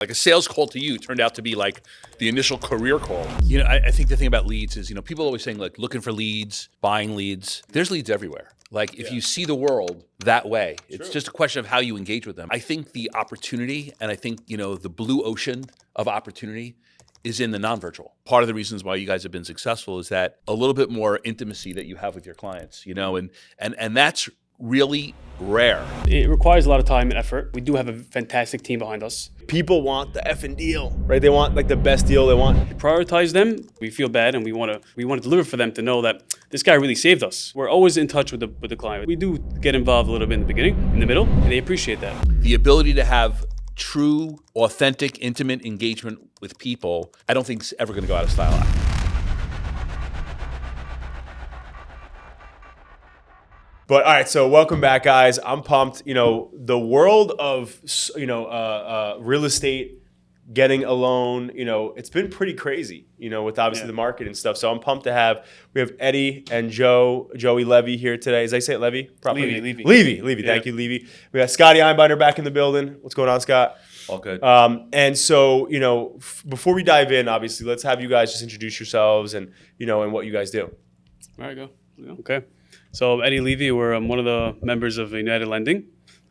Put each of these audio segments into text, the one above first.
Like a sales call to you turned out to be like the initial career call. I think the thing about leads is, people are always saying like looking for leads, buying leads. There's leads everywhere. Like if you see the world that way, it's just a question of how you engage with them. I think the opportunity, and I think, the blue ocean of opportunity is in the non-virtual. Part of the reasons why you guys have been successful is that a little bit more intimacy that you have with your clients, and that's really rare. It requires a lot of time and effort. We do have a fantastic team behind us. People want the effing deal, right? They want like the best deal they want. We prioritize them. We feel bad, and we want to deliver for them to know that this guy really saved us. We're always in touch with the client. We do get involved a little bit in the beginning, in the middle, and they appreciate that. The ability to have true, authentic, intimate engagement with people, I don't think is ever going to go out of style. But all right, so welcome back, guys. I'm pumped. The world of real estate, getting a loan, it's been pretty crazy, with obviously the market and stuff. So I'm pumped to have Eddie and Joey Levy here today. Did I say it Levy properly? Levy. Thank you, Levy. We got Scotty Einbinder back in the building. What's going on, Scott? All good. And so, before we dive in, obviously, let's have you guys just introduce yourselves and what you guys do. All right, go. Okay. So Eddie Levy, we're one of the members of United Lending.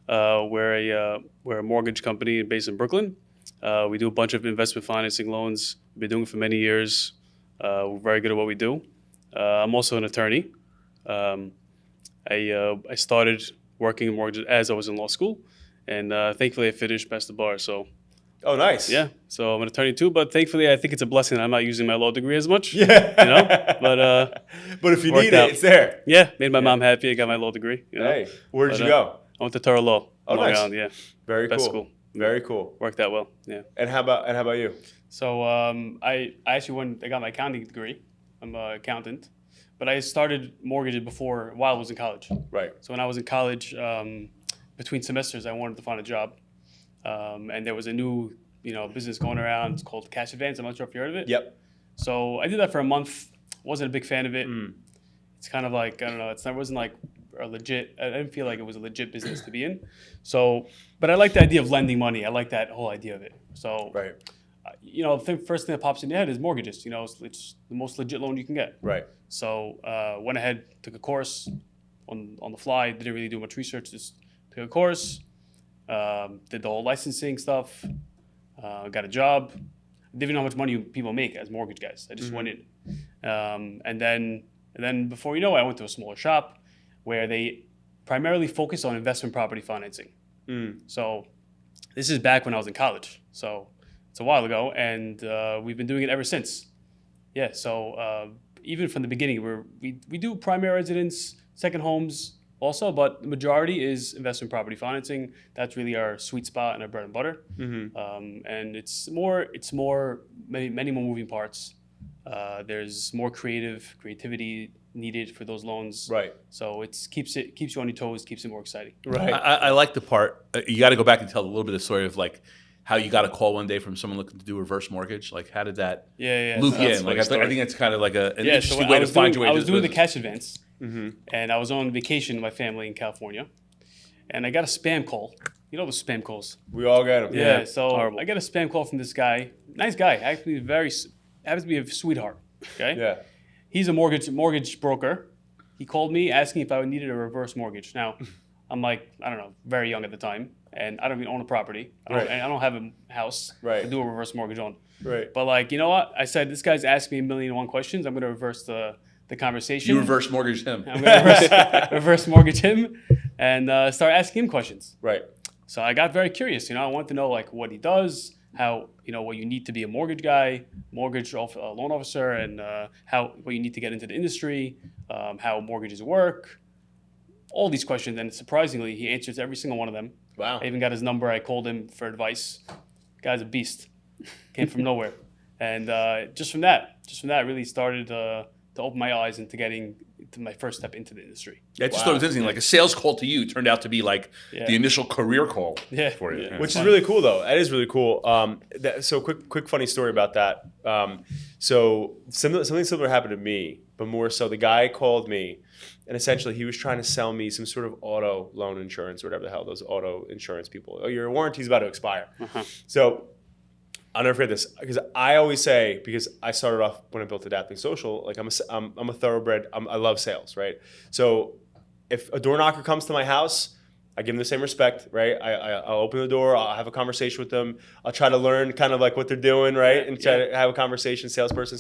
We're a mortgage company based in Brooklyn. We do a bunch of investment financing loans. We've been doing it for many years. We're very good at what we do. I'm also an attorney. I started working in mortgages as I was in law school, and thankfully I finished past the bar. So. Oh, nice. Yeah. So I'm an attorney too, but thankfully I think it's a blessing that I'm not using my law degree as much. Yeah. But if you need it, it's there. Yeah. Made my mom happy. I got my law degree. Hey, where did you go? I went to Torah Law. Oh, Long nice. Island, yeah. Very Best cool. school. Very cool. Worked out well. Yeah. And how about you? So I actually I got my accounting degree. I'm an accountant, but I started mortgages while I was in college. Right. So when I was in college, between semesters, I wanted to find a job, and there was a new business going around. It's called Cash Advance. I'm not sure if you heard of it. Yep. So I did that for a month. Wasn't a big fan of it. It's kind of like, I don't know, it wasn't like a legit, I didn't feel like it was a legit business to be in. So, but I like the idea of lending money. I like that whole idea of it. So, right. The first thing that pops in your head is mortgages. It's the most legit loan you can get. Right. So went ahead, took a course on the fly. Didn't really do much research. Just took a course, did the whole licensing stuff. Got a job. Didn't even know how much money people make as mortgage guys. I just went in. And then before you know it, I went to a smaller shop where they primarily focus on investment property financing. So this is back when I was in college. So it's a while ago, and we've been doing it ever since. Yeah, so even from the beginning, we do primary residence, second homes also, but the majority is investment property financing. That's really our sweet spot and our bread and butter. And it's many more moving parts. There's more creativity needed for those loans. Right. So it keeps you on your toes, keeps it more exciting. Right. I like the part, you got to go back and tell a little bit of the story of like how you got a call one day from someone looking to do reverse mortgage. Like how did that loop you in? Like I think it's kind of like an interesting way to find your way. I was doing the cash advance, and I was on vacation with my family in California, and I got a spam call. You know the spam calls. We all get them. Yeah. So horrible. I got a spam call from this guy. Nice guy, actually happens to be a sweetheart. Okay. Yeah. He's a mortgage broker. He called me asking if I needed a reverse mortgage. Now, I'm like, I don't know, very young at the time, and I don't even own a property. I don't have a house to do a reverse mortgage on. Right. But like, you know what? I said, this guy's asking me 1,000,001 questions. I'm going to reverse the conversation. You reverse mortgage him. I'm going to reverse mortgage him and start asking him questions. Right. So I got very curious. I wanted to know like what he does, how what you need to be a mortgage guy, loan officer, and what you need to get into the industry, how mortgages work, all these questions. And surprisingly, he answers every single one of them. Wow. I even got his number. I called him for advice. Guy's a beast. Came from nowhere. And just from that really started to open my eyes into getting to my first step into the industry. Yeah, I just thought it was interesting. Like a sales call to you turned out to be like the initial career call for you. Which is really cool, though. That is really cool. So quick funny story about that. So something similar happened to me, but more so the guy called me, and essentially he was trying to sell me some sort of auto loan insurance or whatever the hell those auto insurance people. Oh, your warranty's about to expire. So I'll never forget this because I always say, because I started off when I built Adapting Social, like I'm a thoroughbred. I love sales, right? So if a door knocker comes to my house, I give them the same respect, right? I'll open the door, I'll have a conversation with them. I'll try to learn kind of like what they're doing, right? And try to have a conversation, salesperson.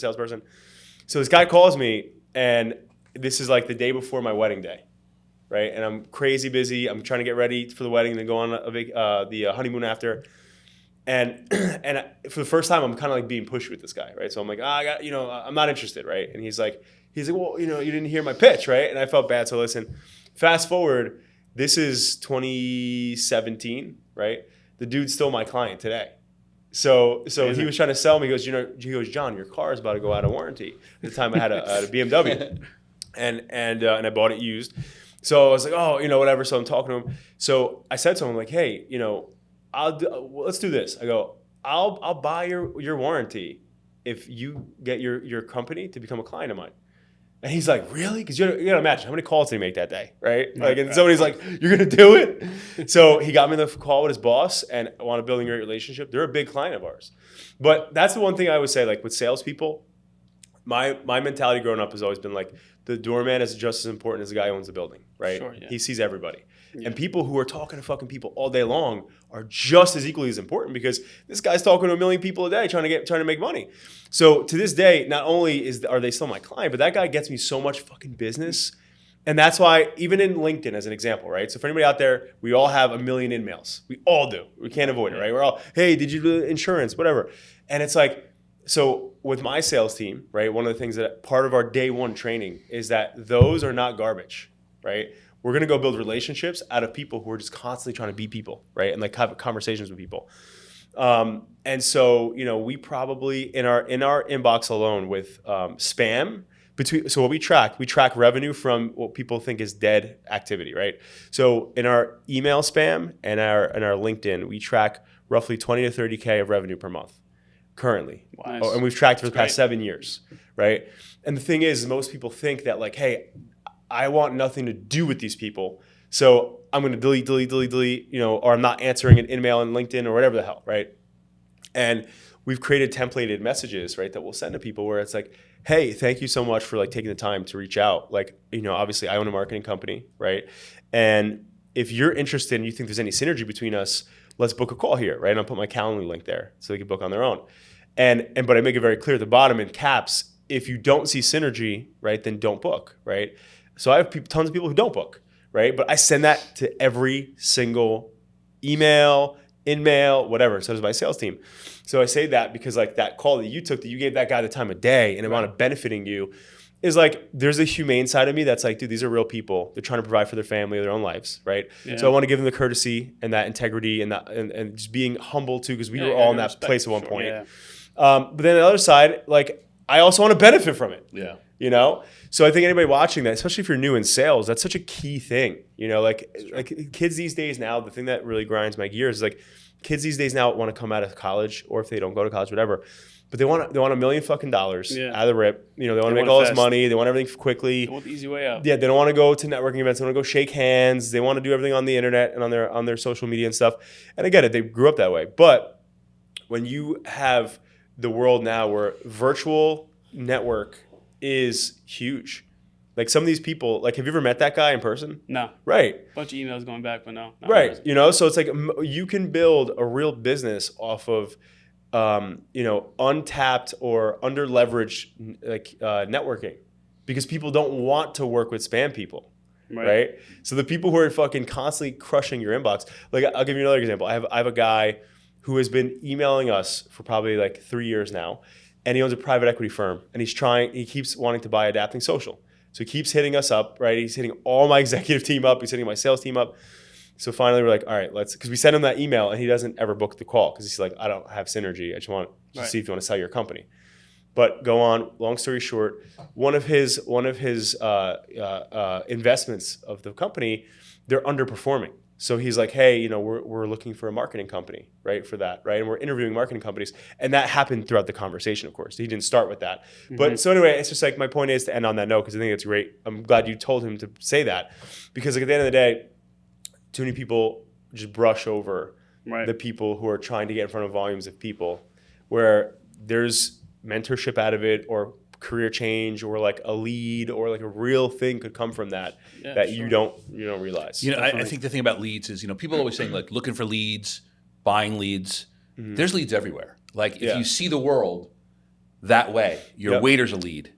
So this guy calls me, and this is like the day before my wedding day, right? And I'm crazy busy. I'm trying to get ready for the wedding and then go on the honeymoon after. And for the first time, I'm kind of like being pushy with this guy, right? So I'm like, I'm not interested, right? And he's like, well, you didn't hear my pitch, right? And I felt bad. So listen, fast forward, this is 2017, right? The dude's still my client today. So he was trying to sell me. He goes, John, your car is about to go out of warranty. At the time, I had a BMW, and I bought it used. So I was like, oh, whatever. So I'm talking to him. So I said to him, like, hey, let's do this. I go, I'll buy your warranty if you get your company to become a client of mine. And he's like, really? Because you gotta imagine how many calls did he make that day, right? Like, and somebody's like, you're gonna do it? So he got me on the call with his boss, and I want to build a great relationship. They're a big client of ours. But that's the one thing I would say, like with salespeople, my mentality growing up has always been like, the doorman is just as important as the guy who owns the building, right? Sure, yeah. He sees everybody. Yeah. And people who are talking to fucking people all day long are just as equally as important, because this guy's talking to 1 million people a day trying to make money. So to this day, not only are they still my client, but that guy gets me so much fucking business. And that's why, even in LinkedIn as an example, right? So for anybody out there, we all have 1 million in-mails. We all do. We can't avoid it, right? We're all, hey, did you do insurance? Whatever. And it's like, so with my sales team, right, one of the things that part of our day one training is that those are not garbage, right? We're going to go build relationships out of people who are just constantly trying to be people, right? And like have conversations with people. And so, we probably in our inbox alone with spam, so what we track revenue from what people think is dead activity, right? So in our email spam and our LinkedIn, we track roughly 20 to 30K of revenue per month currently. Wow. And we've tracked for the past 7 years, right? And the thing is most people think that like, hey, I want nothing to do with these people, so I'm going to delete, or I'm not answering an email on LinkedIn or whatever the hell, right? And we've created templated messages, right, that we'll send to people where it's like, hey, thank you so much for like taking the time to reach out. Like, obviously I own a marketing company, right? And if you're interested and you think there's any synergy between us, let's book a call here, right? And I'll put my Calendly link there so they can book on their own. But I make it very clear at the bottom in caps, if you don't see synergy, right, then don't book, right? So I have tons of people who don't book, right? But I send that to every single email, in-mail, whatever. So does my sales team. So I say that because like that call that you took, that you gave that guy the time of day and amount of benefiting you, is like, there's a humane side of me that's like, dude, these are real people. They're trying to provide for their family, their own lives, right? Yeah. So I want to give them the courtesy and that integrity and just being humble too, because we were all in that place at one point. Yeah. But then on the other side, like, I also want to benefit from it. Yeah. So I think anybody watching that, especially if you're new in sales, that's such a key thing. Like kids these days now, the thing that really grinds my gears is like, kids these days now want to come out of college, or if they don't go to college, whatever, but they want $1 million fucking dollars out of the rip. They want to make all this money. They want everything quickly. They want the easy way out. Yeah, they don't want to go to networking events. They want to go shake hands. They want to do everything on the internet and on their social media and stuff. And I get it. They grew up that way. But when you have the world now where virtual network is huge. Like some of these people, like, have you ever met that guy in person? No. Right. Bunch of emails going back, but no. Right. So it's like you can build a real business off of, untapped or under leveraged networking, because people don't want to work with spam people. Right. So the people who are fucking constantly crushing your inbox, like I'll give you another example. I have a guy who has been emailing us for probably like 3 years now. And he owns a private equity firm, and he keeps wanting to buy Adapting Social. So he keeps hitting us up, right? He's hitting all my executive team up. He's hitting my sales team up. So finally we're like, all right, because we send him that email and he doesn't ever book the call because he's like, I don't have synergy. I just want to see if you want to sell your company. But go on, long story short, one of his investments of the company, they're underperforming. So he's like, hey, we're looking for a marketing company, right, for that, right? And we're interviewing marketing companies. And that happened throughout the conversation, of course. He didn't start with that. Mm-hmm. But so anyway, it's just like, my point is to end on that note, because I think it's great. I'm glad you told him to say that, because like at the end of the day, too many people just brush over the people who are trying to get in front of volumes of people where there's mentorship out of it, or career change, or like a lead, or like a real thing could come from that you don't realize. I think the thing about leads is, people always saying like looking for leads, buying leads. There's leads everywhere. Like if you see the world that way, your waiter's a lead.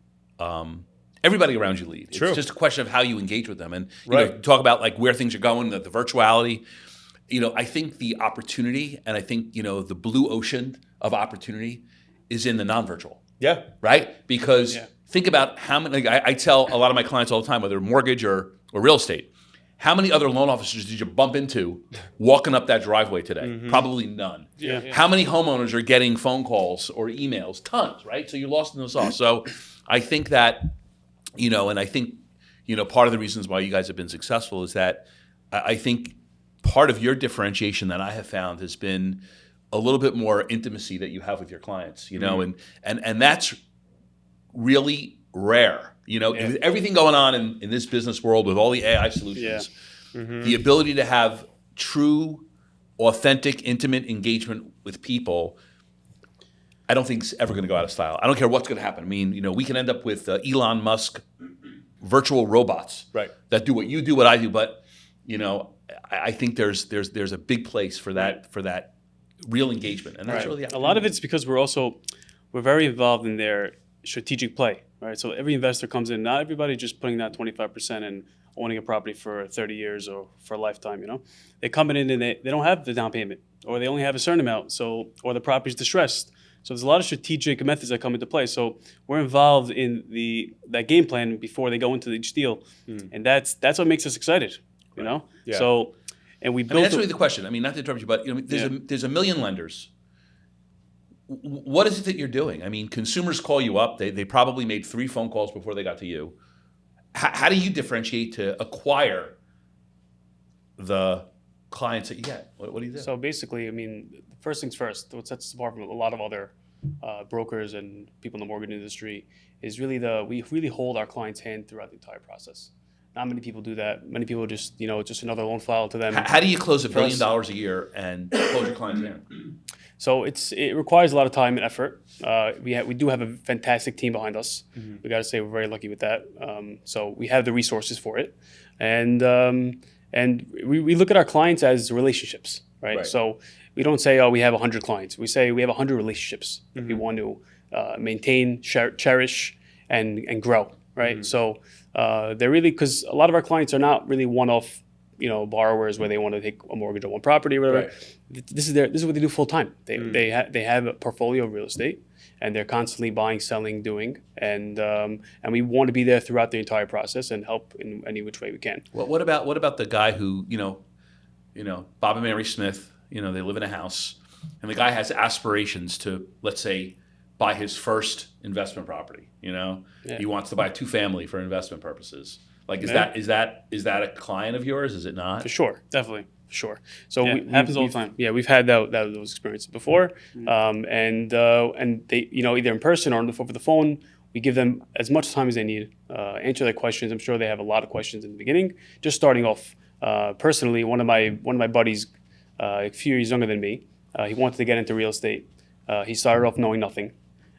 Everybody around you lead. True. It's just a question of how you engage with them, and talk about like where things are going, the virtuality. I think the opportunity, and I think the blue ocean of opportunity is in the non-virtual. Yeah. Right? Because think about how many. Like I tell a lot of my clients all the time, whether mortgage or real estate, how many other loan officers did you bump into walking up that driveway today? Probably none. Yeah. How many homeowners are getting phone calls or emails? Tons, right? So you're lost in the sauce. So I think that, and I think, part of the reasons why you guys have been successful is that I think part of your differentiation that I have found has been a little bit more intimacy that you have with your clients, and that's really rare. With everything going on in this business world with all the AI solutions, the ability to have true, authentic, intimate engagement with people, I don't think it's ever going to go out of style. I don't care what's going to happen. I mean, we can end up with Elon Musk virtual robots that do what you do, what I do, but I think there's a big place for that real engagement, and that's really a lot of it's because we're very involved in their strategic play, right? So every investor comes in, not everybody just putting that 25% and owning a property for 30 years or for a lifetime. They come in and they don't have the down payment, or they only have a certain amount, or the property's distressed. So there's a lot of strategic methods that come into play. So we're involved in that game plan before they go into each deal, and that's what makes us excited. Yeah. So. And we built that's really the question. I mean, not to interrupt you, but there's a million lenders. What is it that you're doing? I mean, consumers call you up. They probably made 3 phone calls before they got to you. How do you differentiate to acquire the clients that you get? What do you do? So basically, first things first, what sets us apart from a lot of other brokers and people in the mortgage industry is really we really hold our client's hand throughout the entire process. Not many people do that. Many people just, just another loan file to them. How do you close $1 billion a year and close your client's hand? So it requires a lot of time and effort. We do have a fantastic team behind us. We got to say we're very lucky with that. So we have the resources for it, and we look at our clients as relationships, right? So we don't say, we have 100 clients. We say we have 100 relationships that we want to maintain, cherish, and grow, right? So they're really, because a lot of our clients are not really one-off, borrowers where they want to take a mortgage on one property or whatever. This is what they do full time. They have a portfolio of real estate, and they're constantly buying, selling, doing, and we want to be there throughout the entire process and help in any which way we can. What about the guy who Bob and Mary Smith? They live in a house, and the guy has aspirations to, let's say, buy his first investment property. He wants to buy a 2-family for investment purposes. Like, is that a client of yours? Is it not? For sure, definitely, for sure. So it happens all the time. Yeah, we've had those experiences before, and they, either in person or over the phone, we give them as much time as they need, answer their questions. I'm sure they have a lot of questions in the beginning. Just starting off, personally, one of my buddies, a few years younger than me, he wanted to get into real estate. He started off knowing nothing.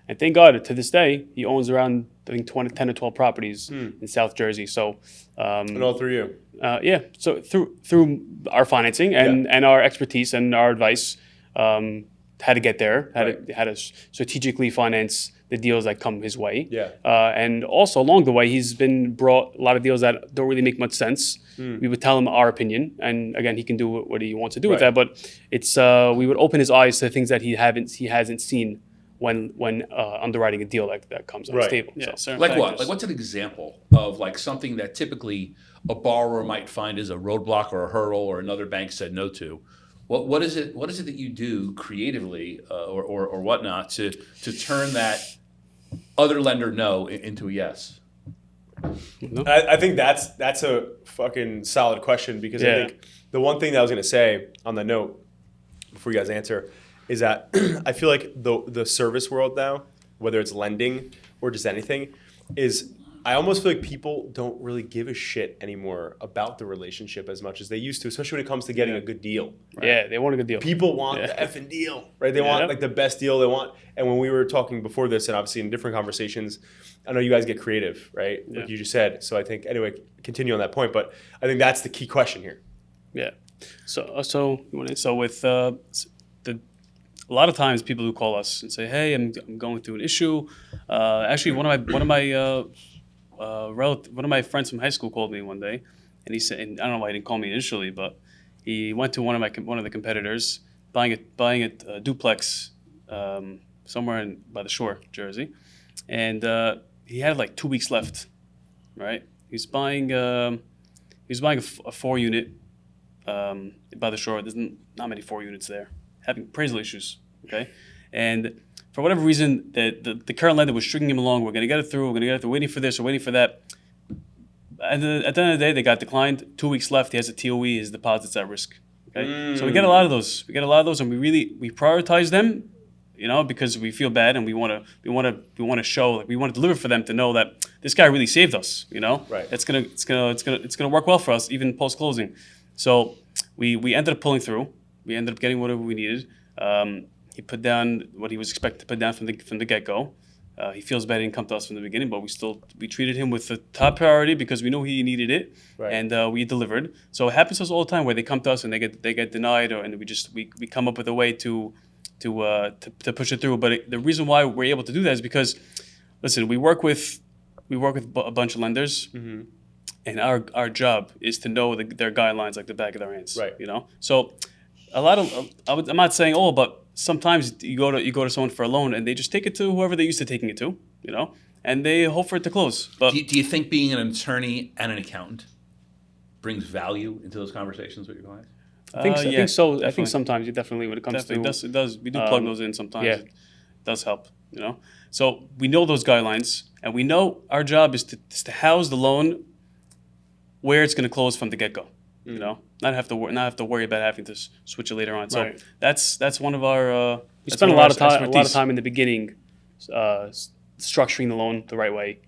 And thank God, to this day, he owns around, I think, 10 or 12 properties in South Jersey. So, and all through you? Yeah. So through our financing and our expertise and our advice, how to get there, how to strategically finance the deals that come his way. Yeah. And also along the way, he's been brought a lot of deals that don't really make much sense. We would tell him our opinion, and again, he can do what he wants to do with that. But it's we would open his eyes to things that he hasn't seen when underwriting a deal like that comes on his table. Yeah, so, like what? Like, what's an example of like something that typically a borrower might find as a roadblock or a hurdle, or another bank said no to? What is it that you do creatively or whatnot to turn that other lender no into a yes? I think that's a fucking solid question, because I think the one thing that I was going to say on the note before you guys answer is that I feel like the service world now, whether it's lending or just anything, is I almost feel like people don't really give a shit anymore about the relationship as much as they used to, especially when it comes to getting a good deal. Right? Yeah, they want a good deal. People want the effing deal, right? They want like the best deal they want. And when we were talking before this, and obviously in different conversations, I know you guys get creative, right? Like you just said. So I think, anyway, continue on that point. But I think that's the key question here. Yeah. So with a lot of times people who call us and say, "Hey, I'm going through an issue." Actually, one of my friends from high school called me one day, and he said, and I don't know why he didn't call me initially, but he went to one of the competitors buying a duplex somewhere by the shore, Jersey, and he had like 2 weeks left, right? He's buying a 4-unit by the shore. There's not many 4 units there, having appraisal issues, okay? And for whatever reason, the current lender was stringing him along. We're going to get it through. Waiting for this or waiting for that. And at the end of the day, they got declined. 2 weeks left. He has a TOE. His deposit's at risk. Okay, so we get a lot of those. And we prioritize them, because we feel bad and we want to show, like, we want to deliver for them to know that this guy really saved us. Right. It's gonna work well for us even post closing. So we ended up pulling through. We ended up getting whatever we needed. He put down what he was expected to put down from the get-go. He feels bad he didn't come to us from the beginning, but we treated him with the top priority because we knew he needed it, right. And we delivered. So it happens to us all the time where they come to us and they get denied, and we come up with a way to push it through. But the reason why we're able to do that is because, listen, we work with a bunch of lenders, and our job is to know their guidelines like the back of their hands, right? So a lot of I'm not saying all, but sometimes you go to someone for a loan and they just take it to whoever they're used to taking it to, and they hope for it to close. But do you think being an attorney and an accountant brings value into those conversations with your clients? I think so. Definitely. I think sometimes you definitely, when it comes to it does. We do plug those in sometimes. Yeah. It does help. So we know those guidelines, and we know our job is to house the loan where it's going to close from the get go. Not have to worry about having to switch it later on. So right. That's one of our. We spend a lot of time in the beginning, structuring the loan the right way,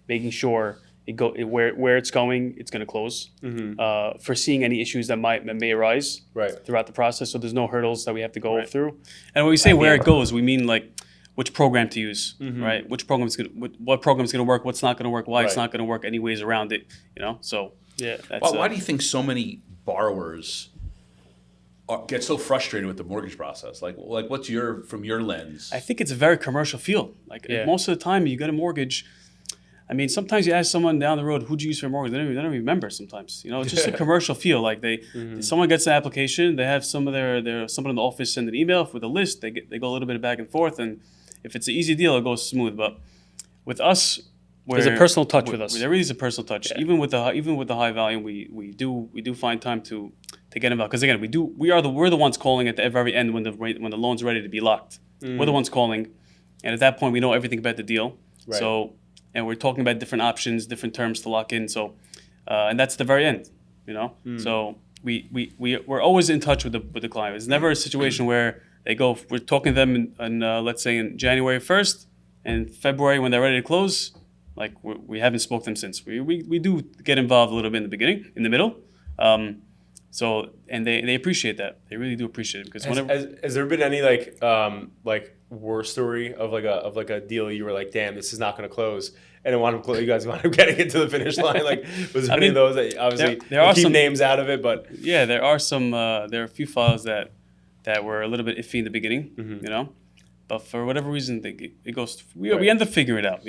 making sure where it's going, it's going to close. Foreseeing any issues that may arise throughout the process, so there's no hurdles that we have to go through. And when we say where it goes, we mean like which program to use, right? What program's going to work, what's not going to work, why it's not going to work, any ways around it, So yeah. Why do you think so many borrowers get so frustrated with the mortgage process? Like what's from your lens? I think it's a very commercial feel. Most of the time you get a mortgage. I mean, sometimes you ask someone down the road, who'd you use for a mortgage? They don't even remember sometimes. It's just a commercial feel. Like someone gets an application, they have someone in the office send an email with a list. They go a little bit back and forth, and if it's an easy deal, it goes smooth. But with us, there's a personal touch with us. There really is a personal touch. Yeah. Even with the high volume, we do find time to get involved, because again, we're the ones calling at the very end when the loan's ready to be locked. We're the ones calling, and at that point we know everything about the deal. Right. So, and we're talking about different options, different terms to lock in. So, and that's the very end. So we're always in touch with the client. It's never a situation where we're talking to them let's say in January 1st, and February when they're ready to close. Like we haven't spoken to them since. We do get involved a little bit in the beginning, in the middle. So and they appreciate that. They really do appreciate it, because has there been any like war story of a deal you were like, damn, this is not going to close, and you guys wound up getting it to the finish line? Like, was there any of those that obviously there are keep some names out of it, but yeah, there are some. There are a few files that were a little bit iffy in the beginning, but for whatever reason it goes. We end up figuring it out.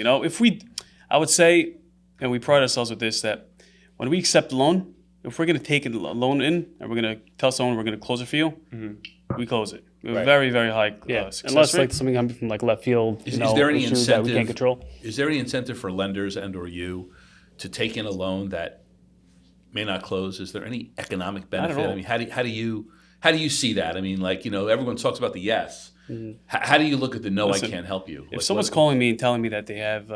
I would say, and we pride ourselves with this, that when we accept a loan, if we're going to take a loan in and we're going to tell someone we're going to close it for you, we close it. We have a very, very high success unless rate. like something coming from like left field. Is there any incentive that we can't control? Is there any incentive for lenders and or you to take in a loan that may not close? Is there any economic benefit? I mean, how do you see that? I mean, everyone talks about the yes. How do you look at the no? Listen, I can't help you. If someone's calling me and telling me that they have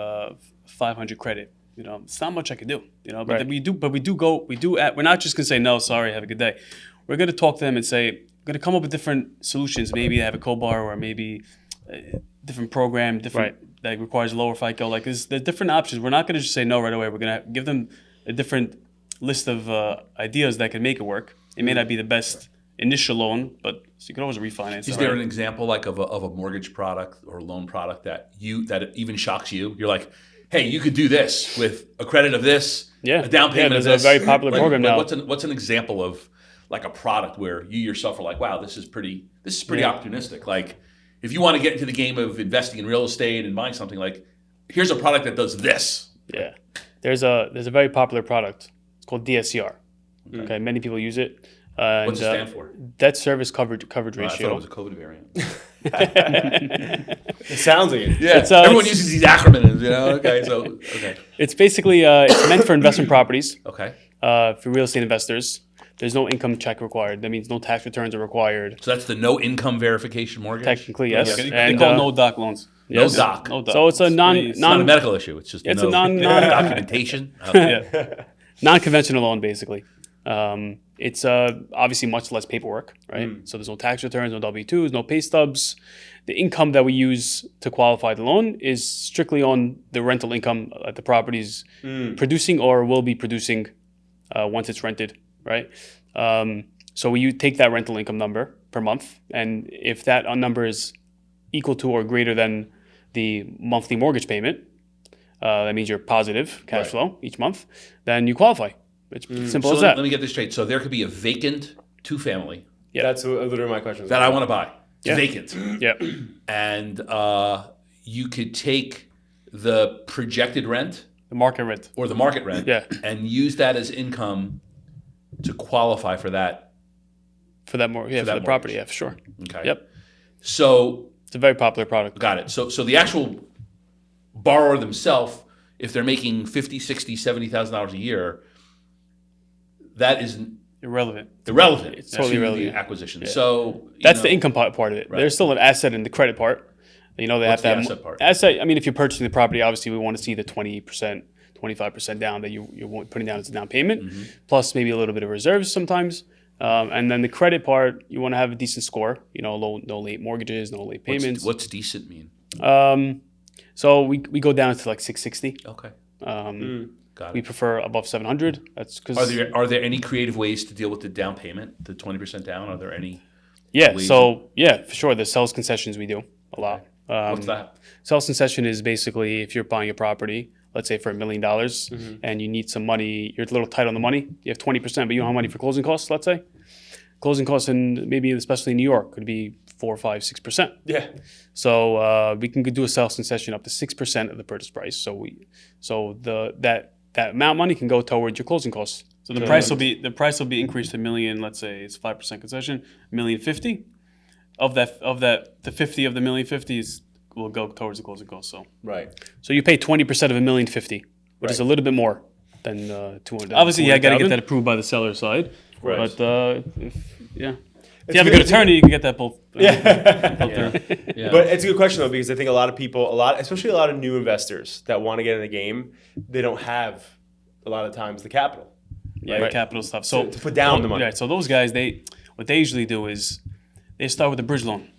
500 credit, it's not much I can do. But we're not just gonna say no, sorry, have a good day. We're gonna talk to them and say, we're gonna come up with different solutions. Maybe have a co-borrower, or maybe different program, different that requires lower FICO. Like there's different options. We're not going to just say no right away. We're going to give them a different list of ideas that can make it work. It may not be the best initial loan, but so you can always refinance. Is there an example like of a mortgage product or loan product that even shocks you? You're like, hey, you could do this with a credit of this, a down payment of there's this. a very popular program now. What's an example of like a product where you yourself are like, wow, this is pretty opportunistic. Like, if you want to get into the game of investing in real estate and buying something, like, here's a product that does this. Yeah, there's a very popular product. It's called DSCR. Okay, many people use it. What's it stand for? Debt service coverage I ratio. thought it was a COVID variant. It sounds like it. Yeah, everyone uses these acronyms, you know. Okay. It's basically it's meant for investment properties. Okay. For real estate investors. There's no income check required. That means no tax returns are required. So that's the no income verification mortgage? Technically, yes. They call no doc loans. No doc. No doc. So it's a It's not a medical issue. It's just It's no a non documentation. Okay. non-conventional loan, basically. It's obviously much less paperwork, right? So there's no tax returns, no W-2s, no pay stubs. The income that we use to qualify the loan is strictly on the rental income that the property's producing or will be producing once it's rented, right? So you take that rental income number per month, and if that number is equal to or greater than the monthly mortgage payment, that means you're positive cash flow each month, then you qualify. It's simple as that. Let me get this straight. So there could be a vacant 2-family That's literally my question. that I want to buy. It's vacant. Yeah. And you could take the projected rent The market rent. or the market rent and use that as income to qualify for that. For that for the property, yeah, for sure. Okay. Yep. So It's a very popular product. got it. So the actual borrower themselves, if they're making $50,000, $60,000, $70,000 a year, that is Irrelevant. irrelevant. It's totally to irrelevant. the acquisition. So That's the income part of it. Right. There's still an asset in the credit part. You know, they What's have to the have asset part? Asset. I mean, if you're purchasing the property, obviously we want to see the 20%, 25% down that you're putting down as a down payment, plus maybe a little bit of reserves sometimes. And then the credit part, you want to have a decent score. You know, no late mortgages, no late payments. What's decent mean? So we go down to like 660. Okay. Got We it. prefer above 700. That's because Are there any creative ways to deal with the down payment, the 20% down? Are there any? ways for sure. The sales concessions we do a lot. What's that? Sales concession is basically if you're buying a property, let's say for $1 million, and you need some money, you're a little tight on the money. You have 20%, but you don't have money for closing costs. Let's say closing costs, and maybe especially in New York, could be 4, 5, 6%. Yeah. So we can do a sales concession up to 6% of the purchase price. So that amount of money can go towards your closing costs. So the price will be increased to $1 million. Let's say it's 5% concession, $1,050,000. Of that, the 50 of the $1,050,000 will go towards the closing costs. So you pay 20% of $1,050,000, which is a little bit more than 200. Obviously, I got to get that approved by the seller side. Right. But if you have a good attorney, you can get that both. Yeah. But it's a good question though, because I think a lot of people, especially a lot of new investors that want to get in the game, they don't have a lot of times the capital. Yeah, capital stuff. So to put down the money. Right. So those guys, what they usually do is they start with a bridge loan,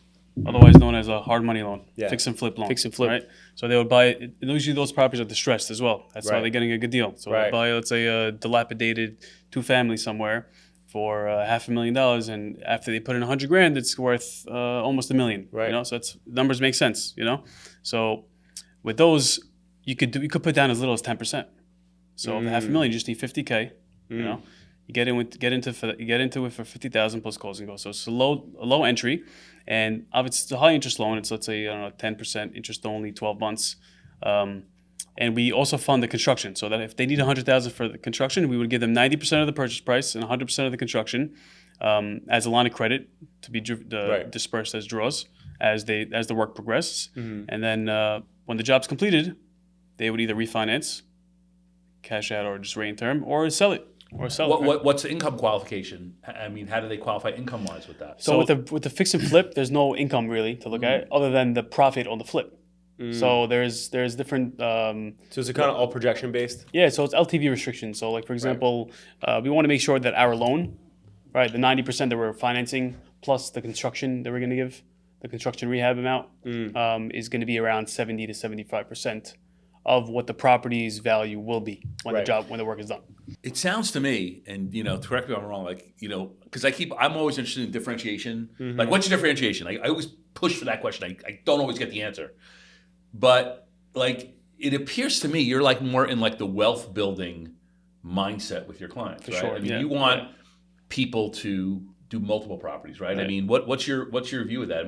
otherwise known as a hard money loan, fix and flip loan. Fix and flip. Right. So they would buy. Usually those properties are distressed as well. That's why they're getting a good deal. So they buy, let's say, a dilapidated 2-family somewhere for $500,000, and after they put in $100,000, it's worth almost $1 million. Right. You know, so numbers make sense. You know, so with those, you could put down as little as 10%. So of the $500,000, you just need $50,000. You know, you get into it for $50,000 plus closing costs. So it's a low entry, and obviously it's a high interest loan. It's, let's say, 10% interest only, 12 months. And we also fund the construction, so that if they need $100,000 for the construction, we would give them 90% of the purchase price and 100% of the construction as a line of credit to be dispersed as draws as the work progresses. And then when the job's completed, they would either refinance, cash out, or just rate in term, or sell it. What's the income qualification? I mean, how do they qualify income-wise with that? So with the fix and flip, there's no income really to look at other than the profit on the flip. So there's different. So is it kind of all projection based? Yeah, so it's LTV restrictions. So like for example, we want to make sure that our loan, right, the 90% that we're financing plus the construction that we're going to give, the construction rehab amount, is going to be around 70 to 75% of what the property's value will be when Right. when the work is done. It sounds to me, and correct me if I'm wrong, because I'm always interested in differentiation. Like, what's your differentiation? I always push for that question. I don't always get the answer, but like, it appears to me you're like more in like the wealth building mindset with your clients, right? sure, I mean, yeah, you want people to do multiple properties, right? I Right. mean, what's your view of that? I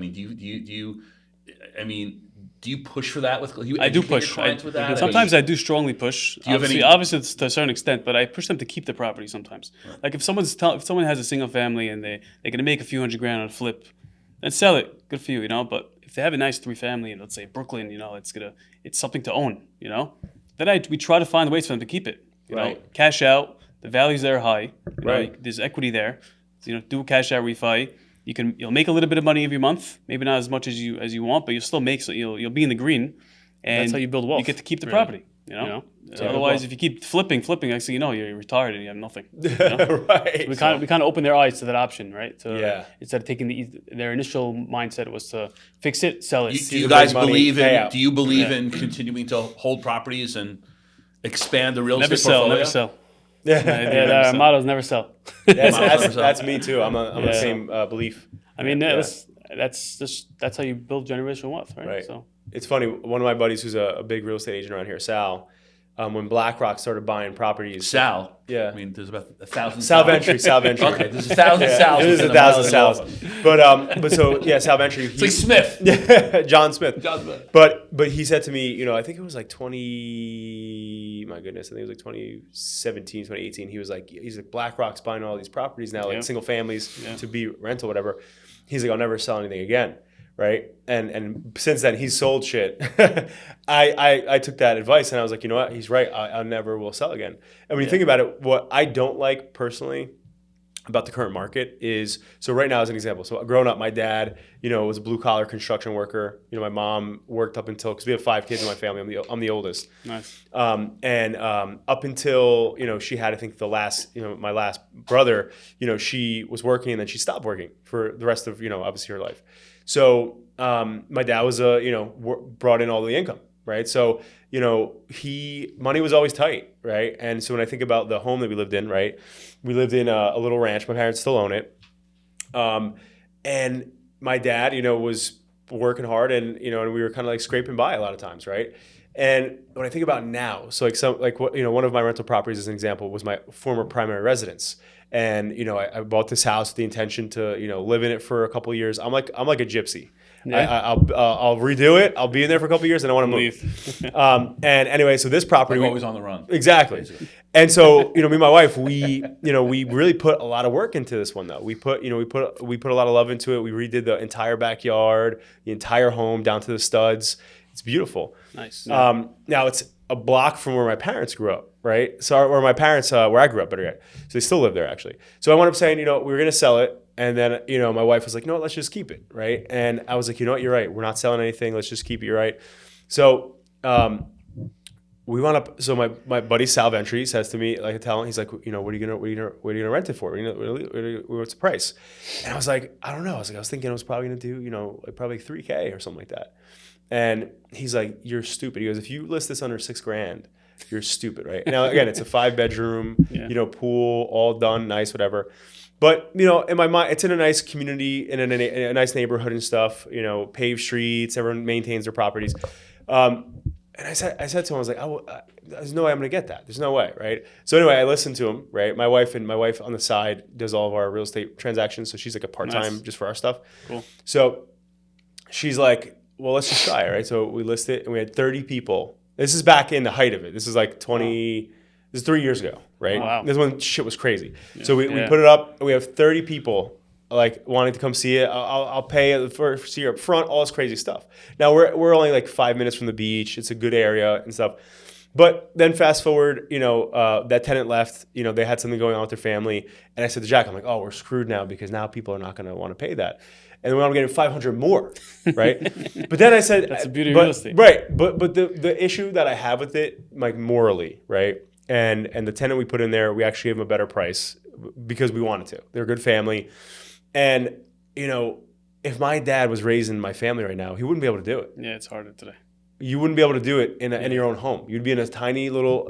mean, do you push for that with you? I do educate your push. clients with that? Sometimes I do strongly push. you have any- Obviously, it's to a certain extent, but I push them to keep the property sometimes. Like if if someone has a single family and they're going to make a few $100,000 on a flip, then sell it. Good for you, But if they have a nice 3-family in, let's say Brooklyn, it's something to own, Then we try to find ways for them to keep it. Right. Cash out. The values there are high. Right. There's equity there. So, do a cash out refi. You'll make a little bit of money every month, maybe not as much as you want, but you'll still make, so you'll be in the green, and That's how you build wealth, You get to keep the really. property, Otherwise, if you keep flipping, next thing you know, you're retired and you have nothing. Right. We kind of open their eyes to that option, right? Yeah. Instead of taking their initial mindset was to fix it, sell it. Do you the guys big money, believe pay in? out. Do you believe in continuing to hold properties and expand the real Never estate sell, portfolio? never sell. Yeah. Our motto is never sell. That's me too. I'm the same belief. I mean, Yeah. that's how you build generational wealth, right? Right. So It's funny. One of my buddies, who's a big real estate agent around here, Sal, when BlackRock started buying properties. Sal. Yeah. I mean, there's about 1,000. Sal Ventry. Okay, there's 1,000 Sals. There's within 1,000 mile of Sals. the But so yeah, Sal Ventry. It's like Smith. John Smith. John Smith. But he said to me, I think it was like 20. My goodness, I think it was like 2017, 2018. He's like BlackRock's buying all these properties now, like Yeah. single families to be rental, whatever. He's like, I'll never sell anything again. Right. And since then he's sold shit. I took that advice and I was like, you know what? He's right. I never will sell again. And when you think about it, what I don't like personally about the current market is, so right now as an example, so growing up, my dad, was a blue collar construction worker. My mom worked up until, because we have 5 kids in my family. I'm the oldest. nice. And up until, she had, I think the last, my last brother, she was working and then she stopped working for the rest of, obviously her life. So my dad was, brought in all the income, right? So, money was always tight, right? And so when I think about the home that we lived in, right? We lived in a little ranch. My parents still own it. And my dad, was working hard and, and we were kind of like scraping by a lot of times, right? And when I think about now, so one of my rental properties as an example was my former primary residence. And, I bought this house with the intention to, live in it for a couple of years. I'm like a gypsy. Yeah. I'll redo it. I'll be in there for a couple of years and I want to move. And anyway, so this property, Always on the run. exactly. And so, me and my wife, we really put a lot of work into this one though. We put a lot of love into it. We redid the entire backyard, the entire home down to the studs. It's beautiful. Nice. Now it's a block from where my parents grew up, right? So, where I grew up, better yet. So they still live there actually. So I wound up saying, we were going to sell it. And then, my wife was like, no, let's just keep it, right? And I was like, you know what, you're right. We're not selling anything. Let's just keep it, you're right. So we wound up, so my buddy Sal Ventry says to me, like I tell him, he's like, what are you gonna rent it for? What's the price? And I was like, I don't know. I was thinking I was probably gonna do, probably $3,000 or something like that. And he's like, you're stupid. He goes, if you list this under $6,000, you're stupid, right? Now, again, it's a 5-bedroom, pool, all done, nice, whatever. But, in my mind, it's in a nice community, in a nice neighborhood and stuff, paved streets, everyone maintains their properties. And I said to him, I was like, there's no way I'm going to get that. There's no way, right? So anyway, I listened to him, right? My wife on the side does all of our real estate transactions. So she's like a part-time Nice. just for our stuff. Cool. So she's like, well, let's just try it, right? So we listed it and we had 30 people. This is back in the height of it. This is like 20... This is 3 years ago, right? Oh, wow. This is when shit was crazy. So we put it up, and we have 30 people like wanting to come see it. I'll pay for see up front, all this crazy stuff. Now we're only like 5 minutes from the beach. It's a good area and stuff. But then fast forward, that tenant left. They had something going on with their family, and I said to Jack, I'm like, oh, we're screwed now because now people are not going to want to pay that. And then I'm getting 500 more, right? But then I said, That's the beauty of real estate. right? But the issue that I have with it, like morally, right? And the tenant we put in there, we actually gave them a better price because we wanted to. They're a good family. And, if my dad was raising my family right now, he wouldn't be able to do it. Yeah, it's harder today. You wouldn't be able to do it in your own home. You'd be in a tiny little,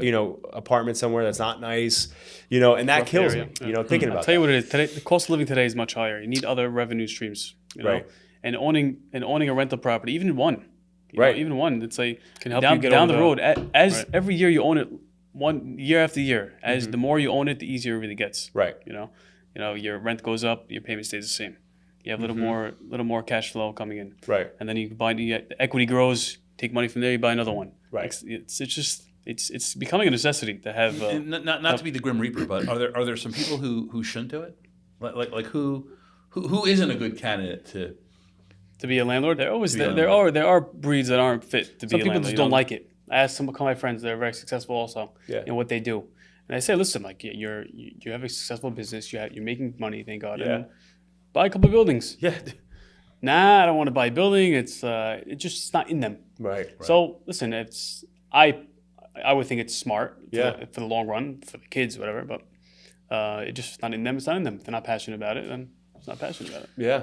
apartment somewhere that's not nice, and that kills area. me, thinking about I'll tell you that. what it is. Today, the cost of living today is much higher. You need other revenue streams, Right. And owning a rental property, even one, Right. even one, it's like Can help down, you get down over the road. As Right. every year you own it, one year after year, as the more you own it, the easier it really gets. Right. Your rent goes up, your payment stays the same. You have a little more cash flow coming in, Right. and then you buy the equity grows. Take money from there, you buy another one. Right. It's becoming a necessity to have. And not to be the grim reaper, but are there some people who shouldn't do it? Like who isn't a good candidate To be a landlord, there always be a there are breeds that aren't fit to be Some a people landlord. just you don't know? like it. I asked some of my friends; they're very successful also Yeah. in what they do, and I say, listen, like you have a successful business, you're making money, thank God, Yeah. and buy a couple of buildings. Yeah. Nah, I don't want to buy a building. It's it's not in them. Right. So listen, I would think it's smart Yeah. for the long run for the kids, whatever. But it just not in them. It's not in them. If they're not passionate about it, then it's not passionate about it. Yeah.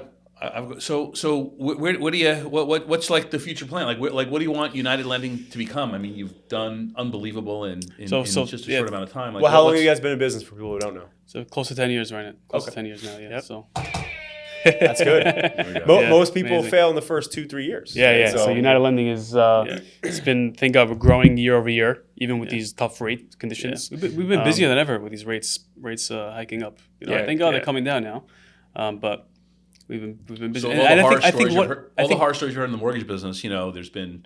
where do you what's like the future plan? Like what do you want United Lending to become? I mean, you've done unbelievable in So just a short amount of time. Like, Well, how long what's- have you guys been in business for people who don't know? So close to 10 years right now. Close to Okay. 10 years now. Yeah. So That's good. Yeah, Most people amazing. fail in the first 2-3 years. Yeah. So United Lending is it's been think of growing year over year, even with these tough rate conditions. we've been busier than ever with these rates hiking up. Yeah, Thank God yeah. they're coming down now. But we've been busy. So And all the I horror think stories you've what heard, I all the think horror stories you heard in the mortgage business, there's been,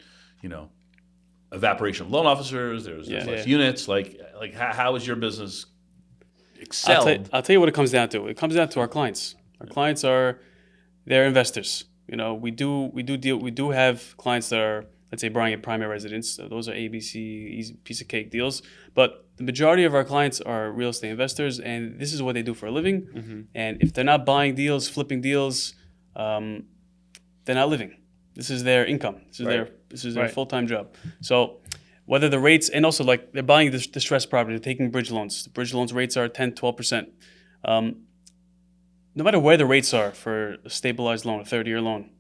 evaporation of loan officers. There's Yeah. less Yeah. units. Like how is your business I'll excelled? tell you what it comes down to. It comes down to our clients. Our clients they're investors. We do have clients that are, let's say, buying a primary residence. So those are ABC, easy piece of cake deals. But the majority of our clients are real estate investors, and this is what they do for a living. And if they're not buying deals, flipping deals, they're not living. This is their income. This is their Right. full-time job. So whether the rates, and also like they're buying this distressed property, they're taking bridge loans. The bridge loans rates are 10, 12%. No matter where the rates are for a stabilized loan, a 30-year loan,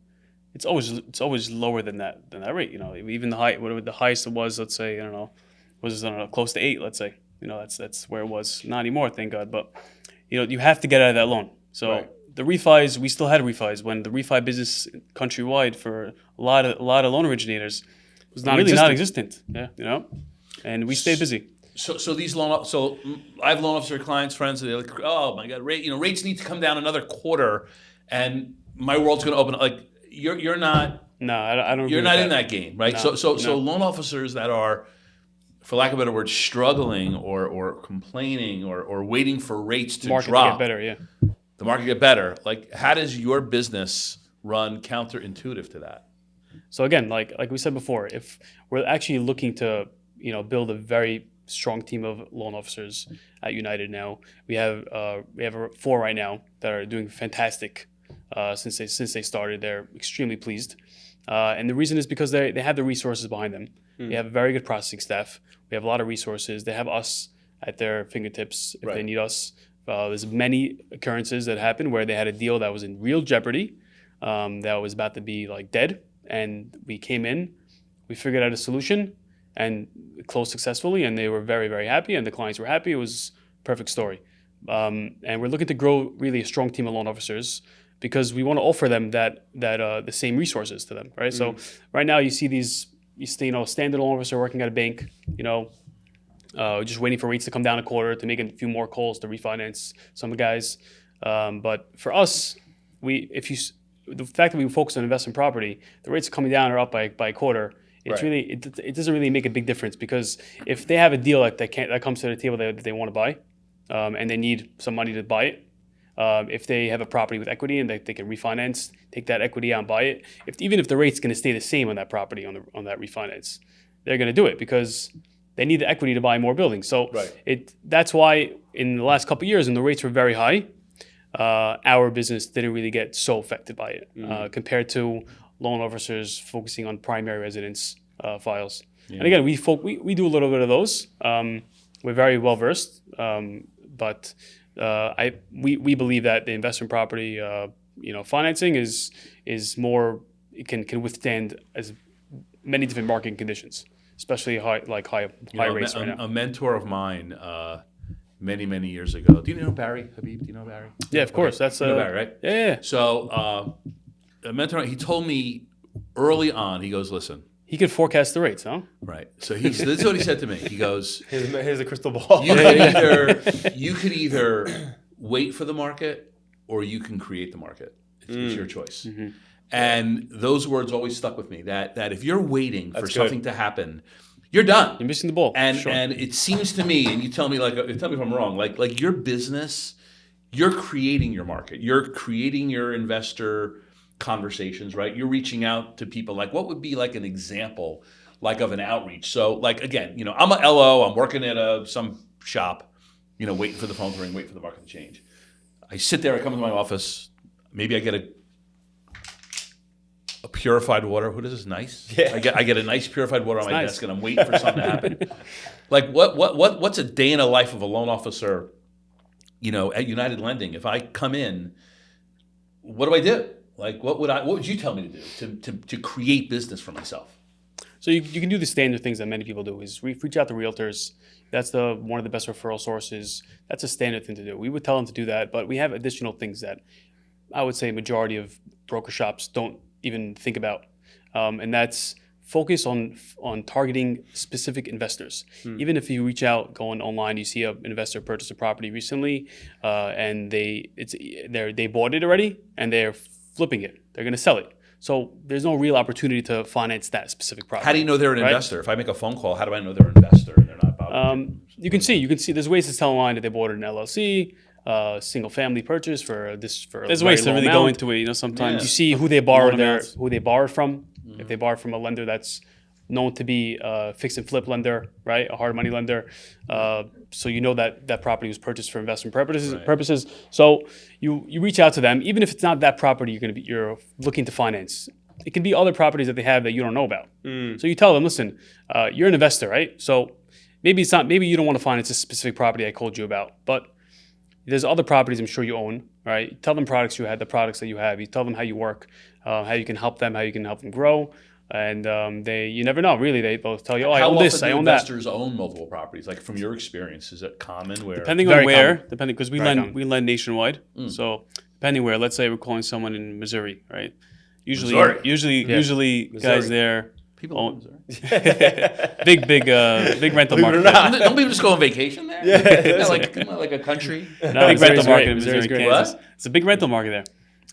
it's always lower than that rate. Even whatever the highest it was, let's say, close to 8, let's say. That's where it was. Not anymore, thank God. But you have to get out of that loan. So Right. the refis, we still had refis when the refi business countrywide for a lot of loan originators was non-existent. Yeah, and we stayed busy. So these I have loan officer clients, friends, and they're like, oh my God, rates need to come down another quarter, and my world's going to open up. Like you're not. No, I don't. You're agree not with in that game, right? No, So loan officers that are, for lack of a better word, struggling or complaining or waiting for rates to Market drop, to get better. Yeah. the market get better. Like, how does your business run counterintuitive to that? So again, like we said before, if we're actually looking to build a very strong team of loan officers at United now, we have 4 right now that are doing fantastic since they started. They're extremely pleased, and the reason is because they have the resources behind them. They have a very good processing staff. We have a lot of resources. They have us at their fingertips if they Right. need us. There's many occurrences that happened where they had a deal that was in real jeopardy, that was about to be like dead, and we came in, we figured out a solution, and closed successfully, and they were very, very happy, and the clients were happy. It was a perfect story. And we're looking to grow really a strong team of loan officers because we want to offer them that the same resources to them, right? So right now you see a standard loan officer working at a bank, just waiting for rates to come down a quarter to make a few more calls to refinance some guys. But for us, the fact that we focus on investment property, the rates coming down or up by a quarter. It's Right. really it doesn't really make a big difference because if they have a deal that comes to the table that they want to buy, and they need some money to buy it, if they have a property with equity and they can refinance, take that equity out and buy it. Even if the rate's going to stay the same on that property on that refinance, they're going to do it because they need the equity to buy more buildings. So Right. that's why in the last couple of years, when the rates were very high, our business didn't really get so affected by it compared to loan officers focusing on primary residence files. And again, we do a little bit of those. We're very well versed, but we believe that the investment property financing is more, it can withstand as many different market conditions, especially high rates right now. A mentor of mine many years ago. Do you know Barry Habib? Do you know Barry? Yeah, of course. That's you know Barry, right? Yeah. So a mentor, he told me early on. He goes, "Listen." He could forecast the rates, huh? Right. So this is what he said to me. He goes, Here's a crystal ball. you could either wait for the market or you can create the market. It's your choice. Mm-hmm. And those words always stuck with me. That if you're waiting for That's something to happen, you're done. You're missing the ball. And Sure. and it seems to me, and you tell me if I'm wrong. Like your business, you're creating your market. You're creating your investor conversations, right? You're reaching out to people. Like, what would be like an example, like of an outreach? So, like again, I'm a LO. I'm working at some shop, waiting for the phone to ring, waiting for the market to change. I sit there. I come into my office. Maybe I get a purified water. What is this? Nice. Yeah. I get a nice purified water on my nice. desk, and I'm waiting for something to happen. Like what's a day in the life of a loan officer? At United Lending, if I come in, what do I do? Like, what would you tell me to do to create business for myself? So you can do the standard things that many people do is reach out to realtors. That's one of the best referral sources. That's a standard thing to do. We would tell them to do that, but we have additional things that I would say majority of broker shops don't even think about, and that's focus on targeting specific investors. Even if you reach out, going online, you see an investor purchase a property recently, and they bought it already, and they're flipping it. They're going to sell it. So there's no real opportunity to finance that specific property. How do you know they're an right? investor? If I make a phone call, how do I know they're an investor and they're not bothered? You can see. There's ways to tell online that they bought an LLC, single family purchase for There's a ways very to low really amount. go into it. Sometimes You see who they borrowed amounts. who they borrowed from. If they borrowed from a lender that's known to be a fix and flip lender, right, a hard money lender, so that property was purchased for investment purposes. So you reach out to them, even if it's not that property you're looking to finance. It can be other properties that they have that you don't know about. So you tell them, listen, you're an investor, right? So maybe you don't want to finance a specific property I told you about, but there's other properties I'm sure you own, right? Tell them the products that you have. You tell them how you work, how you can help them, how you can help them grow. And you never know, really. They'll tell you, I own this, I own that. How often do investors own multiple properties? Like from your experience, is it common where? Depending Very on where, common. because we Very lend common. we lend nationwide. So depending where, let's say we're calling someone in Missouri, right? Usually Missouri. guys there People own own Missouri. big rental Believe it or market. not. Don't people just go on vacation there? Yeah, like a country. No, big Missouri's rental market great. in Missouri, Missouri's great. Kansas. What? It's a big rental market there.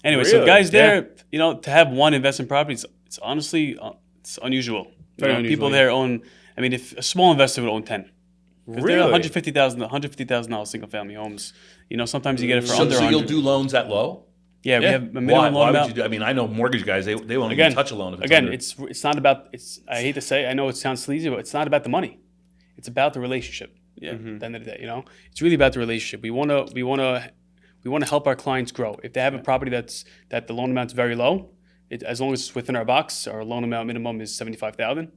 Anyway, so Really? guys there, to have one investment property, it's honestly it's unusual. Very People unusual, there own. I mean, if a small investor would own 10, because they're Really? $150,000 single family homes. Sometimes you get it for under So you'll 100. do loans that low? Yeah, we Yeah. have a minimum Why? loan Why would amount. you do? I mean, I know mortgage guys. They won't Again, even touch a loan if it's Again, under. it's not about. I hate to say. I know it sounds sleazy, but it's not about the money. It's about the relationship. Yeah. At the end of the day, it's really about the relationship. We want to help our clients grow. If they have a property that the loan amount's very low, as long as it's within our box, our loan amount minimum is $75,000.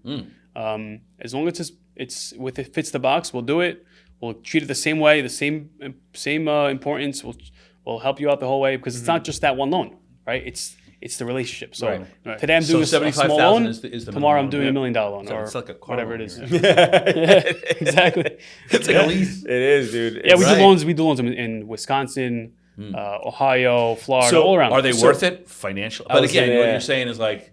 As long as it fits the box, we'll do it. We'll treat it the same way, the same importance. We'll help you out the whole way because it's not just that one loan, right? It's the relationship. So Right. today I'm So doing a small 75,000 loan. is the Tomorrow I'm minimum doing loan. $1 million loan So or it's like a car whatever loan it is. here. Exactly. It's like a lease. It is, dude. Yeah, we Right. do loans. We do loans in Wisconsin, Ohio, Florida, So all around. Are they So- worth it financially? But was again, saying, what yeah. you're saying is like,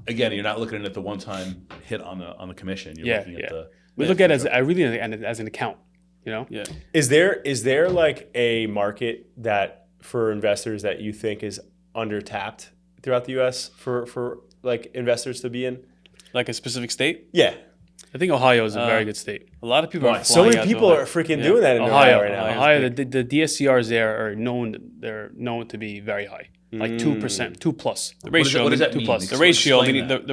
again, you're not looking at the one-time hit on the commission. You're looking at the. We look at it as an account. Yeah. Is there like a market that for investors that you think is undertapped throughout the U.S. for like investors to be in? Like a specific state. Yeah. I think Ohio is a very good state. A lot of people are So flying many out to people Ohio. are freaking Yeah. doing that in Ohio, Ohio right now. Ohio, the DSCRs there are known. They're known to be very high, like 2%, 2+. The ratio. what does that I mean, mean? 2+. The ratio, Explain meaning that.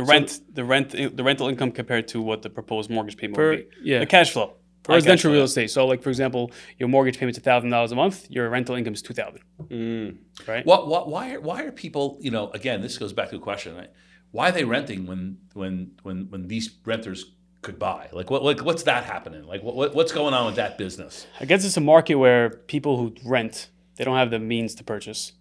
the rental income compared to what the proposed mortgage payment For- would be. yeah. The cash flow. For residential real estate. So, like for example, your mortgage payment's $1,000 a month. Your rental income is $2,000. Right? Why are people? Again, this goes back to the question. Right? Why are they renting when these renters could buy? Like what's that happening? Like what's going on with that business? I guess it's a market where people who rent, they don't have the means to purchase.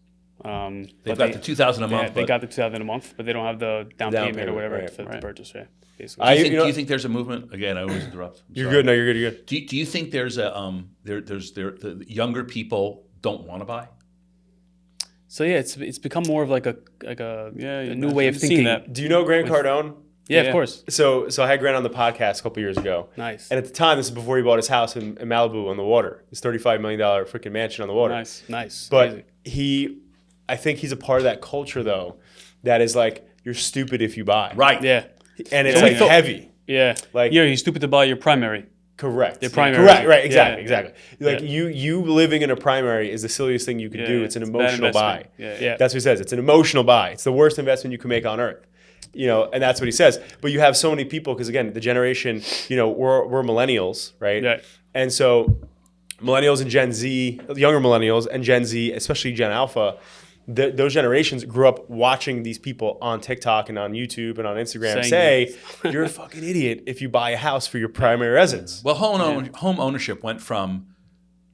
They've got the $2,000 a month. They got the $2,000 a month, but they don't have the down payment or whatever right, to right. purchase. Yeah, basically. Do you think there's a movement? Again, I always interrupt. You're good. No, you're good. You're good. Do you think there's a the younger people don't want to buy? So yeah, it's become more of like a new way of I've seen thinking. that. Do you know Grant Cardone? Yeah, Yeah. of course. So I had Grant on the podcast a couple years ago. Nice. And at the time, this is before he bought his house in Malibu on the water. His $35 million freaking mansion on the water. Nice. But Amazing. I think he's a part of that culture though, that is like, you're stupid if you buy. Right. Yeah. And it's So we like thought- heavy. Yeah. Like- you're stupid to buy your primary. Correct. Their primary. Correct. Right. Yeah, Exactly. yeah. Like you living in a primary is the silliest thing you could do. It's an it's a bad emotional buy. investment. Yeah. That's what he says. It's an emotional buy. It's the worst investment you can make on earth. And that's what he says. But you have so many people, because again, the generation, we're millennials, right? Yeah. And so millennials and Gen Z, younger millennials and Gen Z, especially Gen Alpha, those generations grew up watching these people on TikTok and on YouTube and on Instagram say, you're a fucking idiot if you buy a house for your primary residence. Well, home ownership went from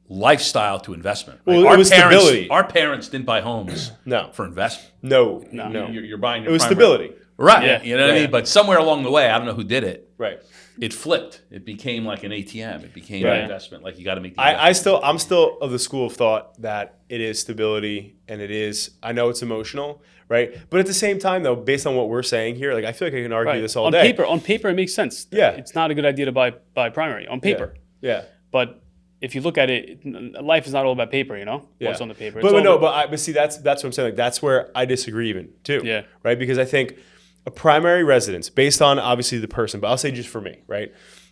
lifestyle to investment. Well, it was stability. Our parents didn't buy homes No. for investment. No. You're buying your It was primary- stability. Right. Yeah. You know what I Yeah. mean? But somewhere along the way, I don't know who did it. Right. It flipped. It became like an ATM. It became Right. an investment. Like you got to make the investment. I'm still of the school of thought that it is stability and I know it's emotional, right? But at the same time though, based on what we're saying here, like I feel like I can argue Right. this all on day. paper, it makes sense. Yeah. It's not a good idea to buy primary on paper. Yeah. But if you look at it, life is not all about paper, Yeah. What's on the paper. But see, that's what I'm saying. Like that's where I disagree even too. Yeah. Right. Because I think a primary residence, based on obviously the person, but I'll say just for me, right?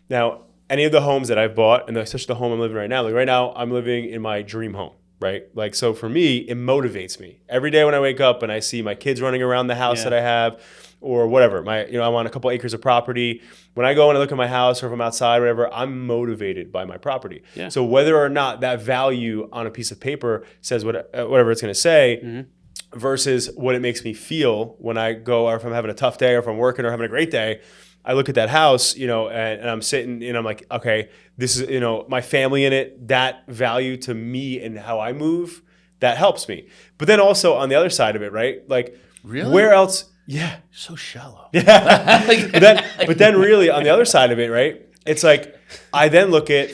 Now, any of the homes that I've bought, and especially the home I'm living right now, like right now I'm living in my dream home, right? Like so for me, it motivates me. Every day when I wake up and I see my kids running around the house that I have, or whatever, I'm on a couple acres of property. When I go and I look at my house, or if I'm outside, whatever, I'm motivated by my property. Yeah. So whether or not that value on a piece of paper says whatever it's going to say, versus what it makes me feel when I go, or if I'm having a tough day, or if I'm working, or having a great day, I look at that house, and I'm sitting, and I'm like, okay, this is, my family in it. That value to me and how I move, that helps me. But then also on the other side of it, right? Like, Really? where else? Yeah. So shallow. But then really on the other side of it, right? It's like, I then look at,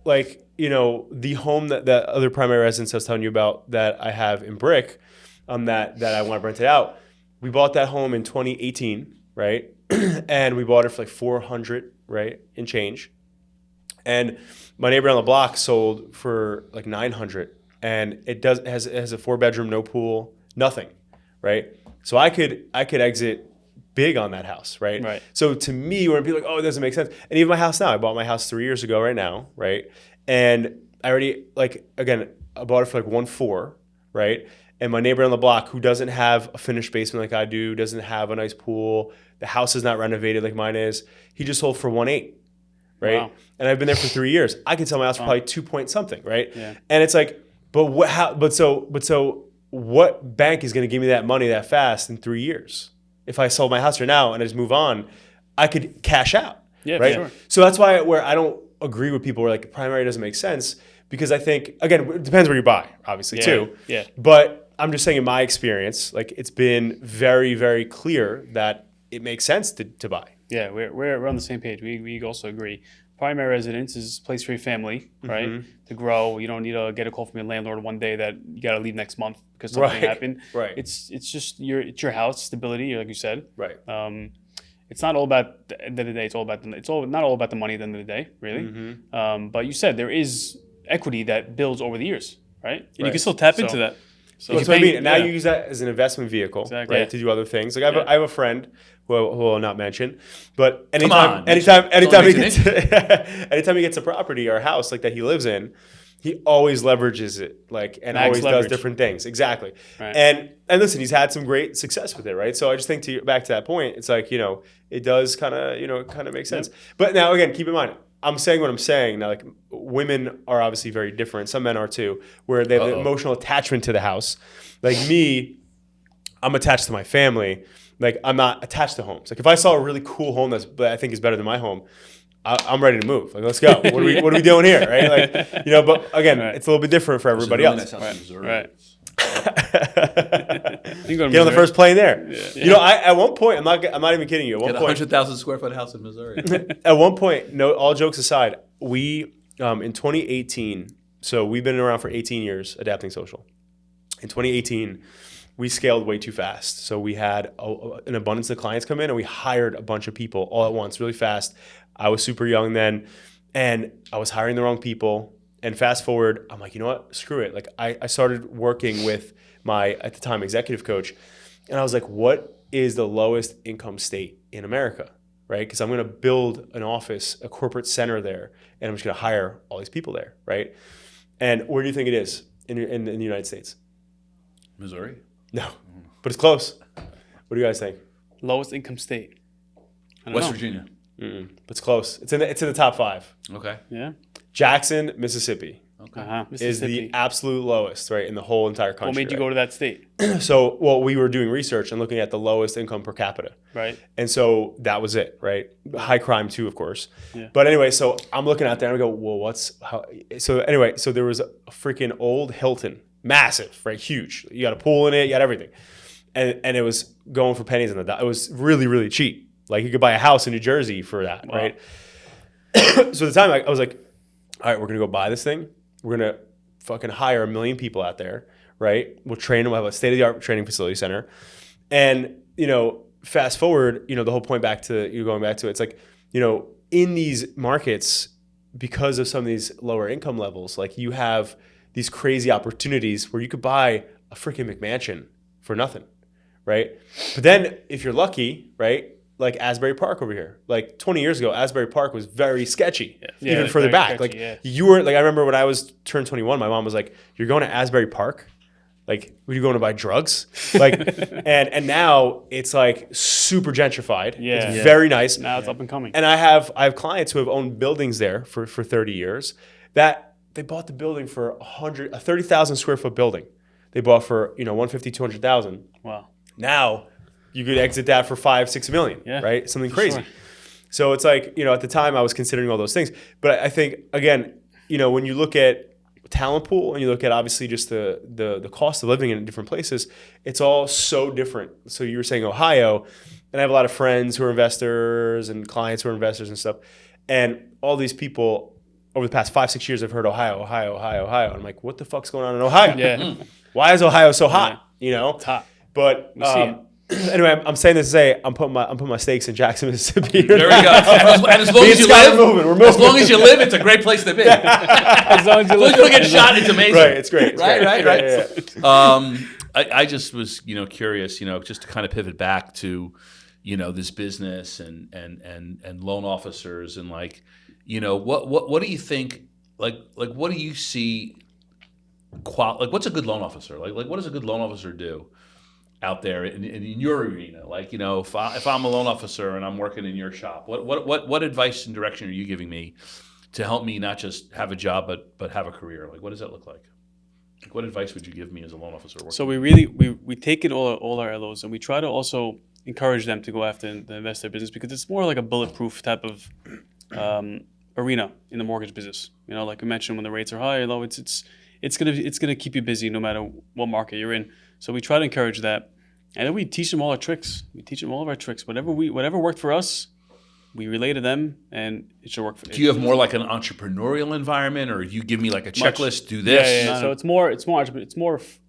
the home that other primary residence I was telling you about that I have in Brick, that I want to rent it out. We bought that home in 2018, right? And we bought it for like 400, right, in change. And my neighbor on the block sold for like 900, and it has a 4-bedroom, no pool, nothing, right? So I could exit big on that house, right? Right. So to me, when people are like, oh, it doesn't make sense. And even my house now, I bought my house 3 years ago right now, right? And I already, I bought it for like 1.4, right? And my neighbor on the block, who doesn't have a finished basement like I do, doesn't have a nice pool, the house is not renovated like mine is, he just sold for 1.8, right? Wow. And I've been there for 3 years. I could sell my house for probably 2 point something, right? Yeah. And it's like, so what bank is going to give me that money that fast in 3 years? If I sold my house right now and I just move on, I could cash out, Yeah, for right? sure. So that's why where I don't agree with people where like primary doesn't make sense, because I think, again, it depends where you buy, obviously, too. Yeah. But I'm just saying in my experience, like it's been very, very clear that it makes sense to buy. Yeah, we're on the same page. We also agree. Primary residence is a place for your family, right? To grow. You don't need to get a call from your landlord one day that you got to leave next month because something Right, happened. right. It's just your house stability, like you said. Right. It's not all about the end of the day. It's not all about the money at the end of the day, really. But you said there is equity that builds over the years, right? And you can still tap into that. So That's you're what I mean. paying- And now yeah. you use that as an investment vehicle, Exactly. right, Yeah. to do other things. Like Yeah. I have a friend who I'll not mention, but on, anytime he mention gets anytime he gets a property or a house like that he lives in, he always leverages it, and Max always leverage. does different things. Exactly. Right. And listen, he's had some great success with it, right? So I just think back to that point, it's like, it does kind of make sense. But now again, keep in mind, I'm saying what I'm saying. Now, like, women are obviously very different. Some men are too, where they have an emotional attachment to the house. Like me, I'm attached to my family. Like, I'm not attached to homes. Like, if I saw a really cool home that I think is better than my home, I'm ready to move. Like, let's go. What are we doing here, right? Like, but again, it's a little bit different for everybody else. Right. Get on the first plane there. Yeah. At one point, I'm not even kidding you. At one Get a point, 100,000 square foot house in Missouri. at one point, no, all jokes aside, we in 2018. So we've been around for 18 years, Adapting Social. In 2018, we scaled way too fast. So we had an abundance of clients come in, and we hired a bunch of people all at once, really fast. I was super young then, and I was hiring the wrong people. And fast forward, I'm like, you know what? Screw it. Like I started working with my, at the time, executive coach. And I was like, what is the lowest income state in America, right? Because I'm going to build an office, a corporate center there, and I'm just going to hire all these people there, right? And where do you think it is in the United States? Missouri? No, but it's close. What do you guys think? Lowest income state. West Virginia. But it's close. It's in the top 5. Okay. Yeah. Jackson, Mississippi is Mississippi. the absolute lowest, right, in the whole entire country. What made you right? go to that state? So, well, we were doing research and looking at the lowest income per capita. Right. And so that was it, right? High crime too, of course. Yeah. But anyway, so I'm looking out there and I go, well, so there was a freaking old Hilton, massive, right? Huge. You got a pool in it, you got everything. And it was going for pennies on the dollar. It was really, really cheap. Like you could buy a house in New Jersey for that, Wow. right? So at the time I was like, all right, we're going to go buy this thing. We're going to fucking hire 1 million people out there, right? We'll train them. We'll have a state-of-the-art training facility center. And, fast forward, the whole point back to you going back to it, it's like, in these markets, because of some of these lower income levels, like you have these crazy opportunities where you could buy a freaking McMansion for nothing, right? But then if you're lucky, right? Like Asbury Park over here. Like 20 years ago, Asbury Park was very sketchy. Yeah, even like further very back. sketchy, Like yeah. you were like, I remember when I was turned 21, my mom was like, "You're going to Asbury Park? Like, were you going to buy drugs?" Like, and now it's like super gentrified. Yeah. It's Yeah. very nice. Now it's up and coming. And I have clients who have owned buildings there for 30 years that they bought the building for a 30,000 square foot building. They bought for 150, 200,000. Wow. Now you could exit that for 5-6 million, Yeah, right? Something crazy. sure. So it's like, at the time I was considering all those things. But I think, again, when you look at talent pool and you look at obviously just the cost of living in different places, it's all so different. So you were saying Ohio, and I have a lot of friends who are investors and clients who are investors and stuff. And all these people over the past 5-6 years have heard Ohio. And I'm like, what the fuck's going on in Ohio? Yeah. Why is Ohio so hot? It's hot. But We see it. anyway, I'm saying this to say I'm putting my stakes in Jackson, Mississippi. There we go. And as long Me as and you Scott live, are moving. We're moving. as long as you live, it's a great place to be. As long as you As long as you don't get shot, it's amazing. Right, it's great. It's Right, great. right. Yeah. I just was, curious, just to kind of pivot back to, this business and loan officers and what do you think, what do you see, what's a good loan officer? Like what does a good loan officer do out there in your arena? If I'm a loan officer and I'm working in your shop, what advice and direction are you giving me to help me not just have a job, but have a career? What does that look like? What advice would you give me as a loan officer? So we take in all our LOs and we try to also encourage them to go after the investor business because it's more like a bulletproof type of arena in the mortgage business. Like we mentioned, when the rates are high or low, it's gonna keep you busy no matter what market you're in. So we try to encourage that, and then we teach them all our tricks. We teach them all of our tricks. Whatever worked for us, we relay to them, and it should work for. Do you have more like an entrepreneurial envivalment, or you give me like a checklist? Do this. Yeah. So it's more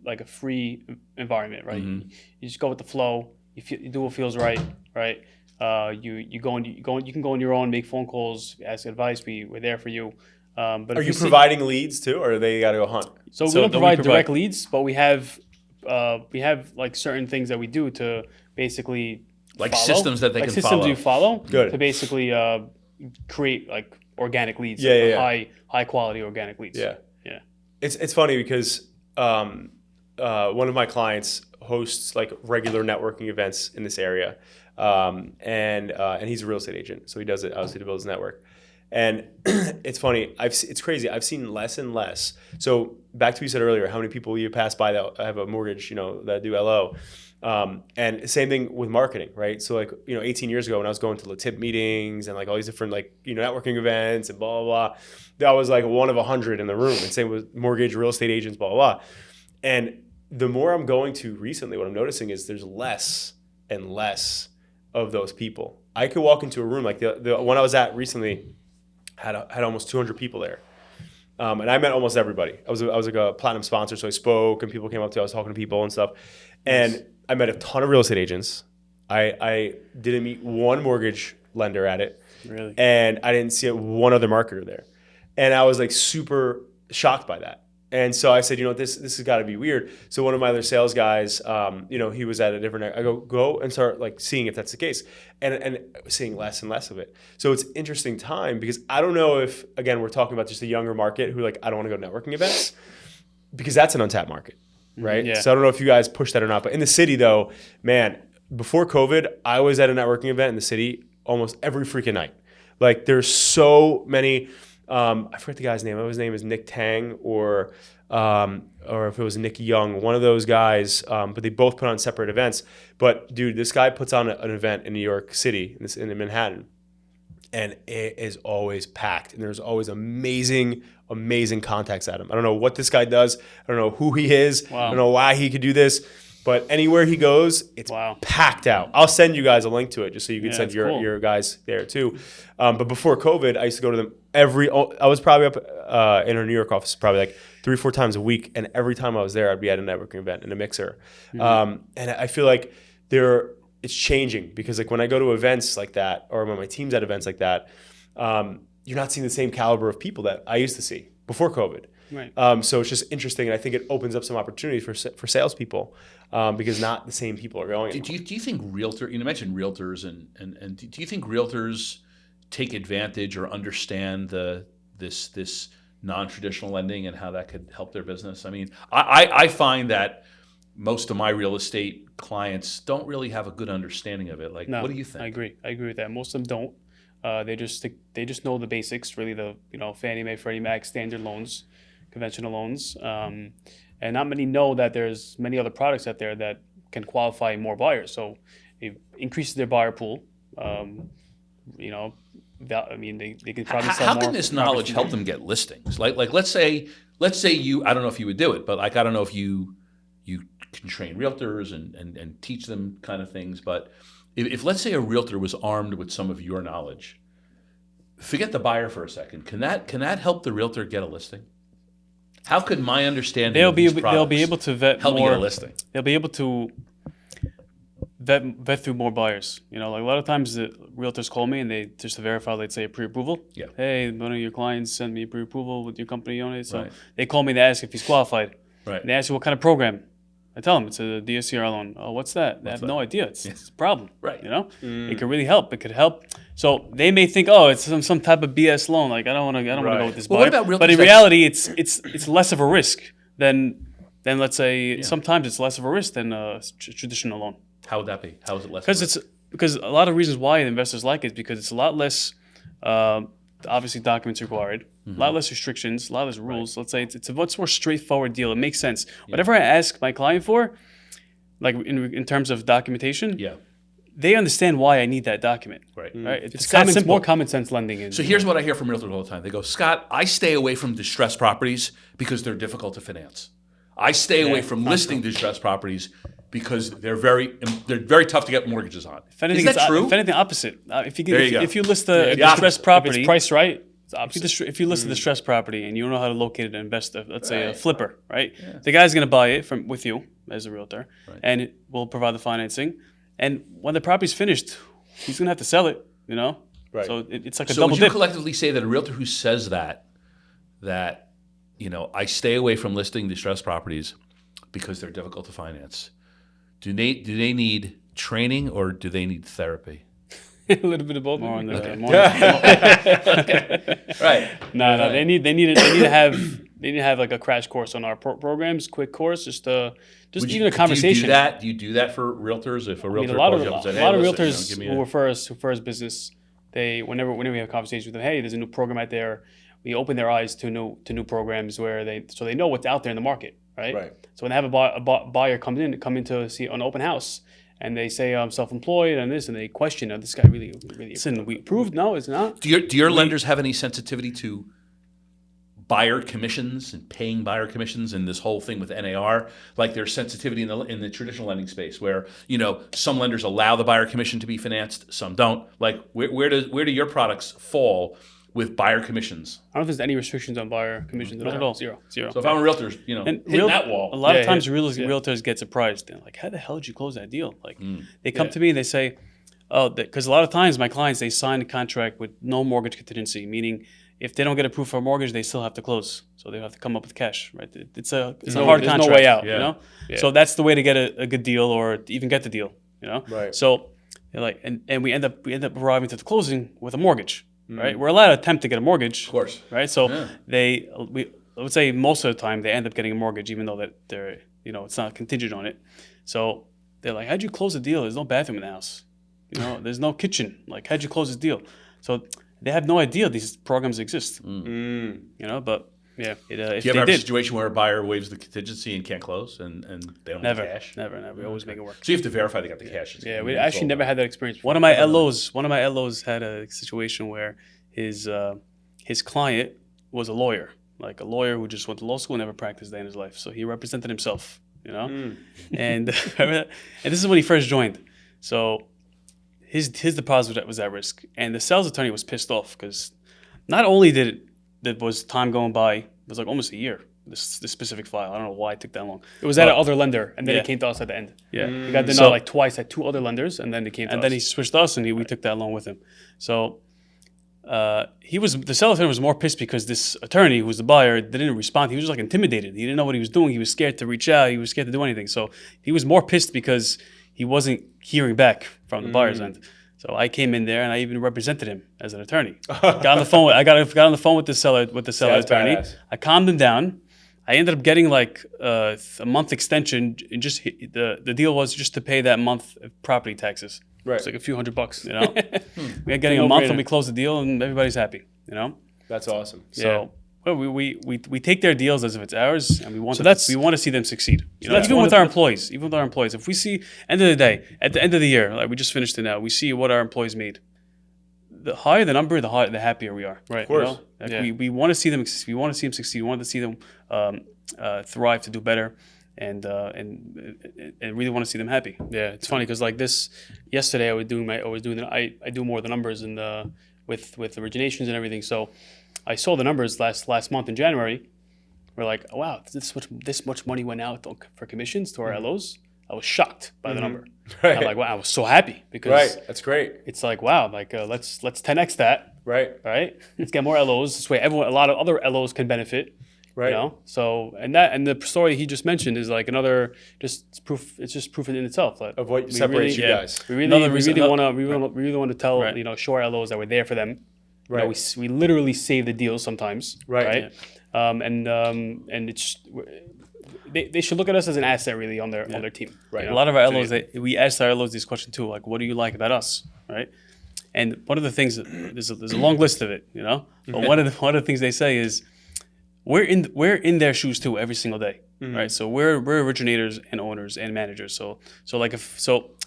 like a free environment, right? Mm-hmm. You just go with the flow. You do what feels right, right? You can go on your own, make phone calls, ask advice. We're there for you. But Are you providing leads too, or they got to go hunt? So we don't provide direct leads, but we have like certain things that we do to basically Like follow. systems that they like can systems follow. you follow Good. to basically create like organic leads, Yeah. high quality organic leads. Yeah. Yeah. It's funny because one of my clients hosts like regular networking events in this area, and he's a real estate agent, so he does it obviously to build his network. And it's funny, it's crazy. I've seen less and less. So back to what you said earlier, how many people you pass by that have a mortgage, that do LO. And same thing with marketing, right? So 18 years ago when I was going to the tip meetings and all these different networking events and blah, blah, blah, that was one of 100 in the room. And same with mortgage, real estate agents, blah, blah, blah. And the more I'm going to recently, what I'm noticing is there's less and less of those people. I could walk into a room like the one I was at recently had almost 200 people there. And I met almost everybody. I was like a platinum sponsor, so I spoke and people came up to me. I was talking to people and stuff. And I met a ton of real estate agents. I didn't meet one mortgage lender at it. Really? And I didn't see one other marketer there. And I was super shocked by that. And so I said, this has got to be weird. So one of my other sales guys, he was at a different, I go and start seeing if that's the case and seeing less and less of it. So it's an interesting time because I don't know if, again, we're talking about just a younger market who I don't want to go to networking events because that's an untapped market, right? Yeah. So I don't know if you guys push that or not, but in the city though, man, before COVID, I was at a networking event in the city almost every freaking night. There's so many, I forget the guy's name. His name is Nick Tang or if it was Nick Young, one of those guys. But they both put on separate events. But dude, this guy puts on an event in New York City, in Manhattan, and it is always packed. And there's always amazing contacts at him. I don't know what this guy does. I don't know who he is. Wow. I don't know why he could do this. But anywhere he goes, it's packed out. I'll send you guys a link to it just so you can send your guys there too. But before COVID, I used to go to them I was probably up in our New York office probably 3 or 4 times a week. And every time I was there, I'd be at a networking event in a mixer. And I feel it's changing because when I go to events like that or when my team's at events like that, you're not seeing the same caliber of people that I used to see before COVID. Right. So it's just interesting, and I think it opens up some opportunities for salespeople because not the same people are going. Do you think you mentioned realtors, and do you think realtors take advantage or understand this non-traditional lending and how that could help their business? I mean, I find that most of my real estate clients don't really have a good understanding of it. No, what do you think? I agree with that. Most of them don't. They just know the basics, really, the Fannie Mae, Freddie Mac standard loans, conventional loans, and not many know that there's many other products out there that can qualify more buyers. So it increases their buyer pool. They can probably sell how more. can this knowledge help them get listings? Like let's say you, I don't know if you would do it, but I don't know if you can train realtors and teach them kind of things. But if let's say a realtor was armed with some of your knowledge, forget the buyer for a second. Can that help the realtor get a listing? How could my understanding they'll of be these products able to vet help more, me get a listing? They'll be able to vet through more buyers. A lot of times the realtors call me and they just to verify, let's say, a pre-approval. Yeah. Hey, one of your clients sent me a pre-approval with your company on it. So Right. they call me to ask if he's qualified. Right. And they ask you what kind of program. I tell them it's a DSCR loan. Oh, what's that? They have no idea. It's a problem. Right. It could really help. It could help. So they may think, oh, it's some type of BS loan. I don't want to go with this buyer. What about realtors but in that- reality, it's less of a risk than let's say sometimes it's less of a risk than a traditional loan. How would that be? How is it less? Because a lot of reasons why the investors like it is because it's a lot less obviously documents required, a lot less restrictions, a lot less rules. Let's say it's a much more straightforward deal. It makes sense. Whatever I ask my client for, like in terms of documentation, they understand why I need that document. Right. Right? It's simple. more common sense lending. So here's what I hear from realtors all the time. They go, Scott, I stay away from distressed properties because they're difficult to finance. I stay away from listing distressed properties because they're very tough to get mortgages on. Is that true? If anything, opposite. If you list Yeah, a distressed property, if it's priced right, it's opposite. If you list a distressed property and you don't know how to locate an investor, let's say a flipper, right? Yeah. The guy's going to buy it with you as a realtor, and it will provide the financing. And when the property's finished, he's going to have to sell it. Right. So it's like a So double would you dip. collectively say that a realtor who says that I stay away from listing distressed properties because they're difficult to finance, do they need training or do they need therapy? A little bit of both. More on the Right. No. They need to have like a crash course on our programs, quick course, just even a conversation. Do you do that for realtors? If a realtor a lot calls of you up and said, a lot of "Hey, realtors listen, give me who refer us business, they whenever we have a conversation with them, hey, there's a new program out there. we open their eyes to new programs where they know what's out there in the market, right? Right. So when they have a buyer come in to see an open house, and they say I'm self-employed and this, and they question, this guy really Listen, we approved? No, it's not. Do your lenders have any sensitivity to buyer commissions and paying buyer commissions and this whole thing with NAR? Like there's sensitivity in the traditional lending space where, some lenders allow the buyer commission to be financed, some don't. Like where do your products fall with buyer commissions? I don't know if there's any restrictions on buyer commissions Not at all. Zero. So if I'm a realtor, hitting that wall. A lot Yeah, of times yeah. realtors get surprised. They're like, how the hell did you close that deal? Like they come to me and they say, because a lot of times my clients, they sign a contract with no mortgage contingency, meaning if they don't get approved for a mortgage, they still have to close. So they have to come up with cash, right? It's a hard there's contract. no way out. Yeah. Yeah. So that's the way to get a good deal or to even get the deal, Right. So they're like, and we end up arriving to the closing with a mortgage, right? We're allowed to attempt to get a mortgage, Of course. right? So Yeah. I would say most of the time they end up getting a mortgage, even though that they're, it's not contingent on it. So they're like, how'd you close the deal? There's no bathroom in the house. There's no kitchen. Like, how'd you close this deal? So they have no idea these programs exist. But Yeah. if Do you ever they have a did, situation where a buyer waives the contingency and can't close and they don't have never, the cash? never. We always make it work. So you have to verify they got the cash. Yeah, we actually never had that experience before. One of my LOs had a situation where his client was a lawyer, like a lawyer who just went to law school and never practiced a day in his life. So he represented himself, and and this is when he first joined. So his deposit was at risk, and the sales attorney was pissed off because not only was time going by, it was like almost a year. This specific file, I don't know why it took that long. It was at another lender, and then Yeah. it came to us at the end. Yeah, We got denied like twice at two other lenders, and then it came to us. and then he switched to us, and we took that loan with him. So the seller attorney was more pissed because this attorney, who was the buyer, didn't respond. He was just like intimidated. He didn't know what he was doing. He was scared to reach out. He was scared to do anything. So he was more pissed because he wasn't hearing back from the buyer's end. So I came in there and I even represented him as an attorney. Got on the phone. I got on the phone with the seller that's attorney. badass. I calmed him down. I ended up getting like a month extension. And just the deal was just to pay that month of property taxes. Right. It's like a few $100. We are getting a No month brainer. and we close the deal and everybody's happy. That's awesome. So well, we take their deals as if it's ours, and we want that's- we want to see them succeed. that's Even one with of our the- employees, if we see end of the day, at the end of the year, like we just finished it now, we see what our employees made. The higher the number, the happier we are. Right. Of course. Like Yeah. we want to see them. We want to see them succeed. We want to see them thrive, to do better, and really want to see them happy. Yeah, it's funny because like this yesterday I do more of the numbers and with originations and everything. So I saw the numbers last month in January. We're like, oh, wow, this much money went out for commissions to our LOs. I was shocked by the number. Right. I'm like, wow, I was so happy because Right. That's great. it's like, wow, like let's 10x that, Right. right? Let's get more LOs. This way, a lot of other LOs can benefit. Right. So and the story he just mentioned is like another proof. It's just proof in itself that Of what we separates you really- guys. We really, Another we reason- really want to tell Right. show our LOs that we're there for them. Right. We literally save the deals sometimes. Right. And it's they should look at us as an asset really on their team. Right. A lot of our LOs, we asked our LOs this question too, like, what do you like about us, right? And one of the things, there's a long list of it, But one of the things they say is, we're in their shoes too every single day, right? So we're originators and owners and managers. So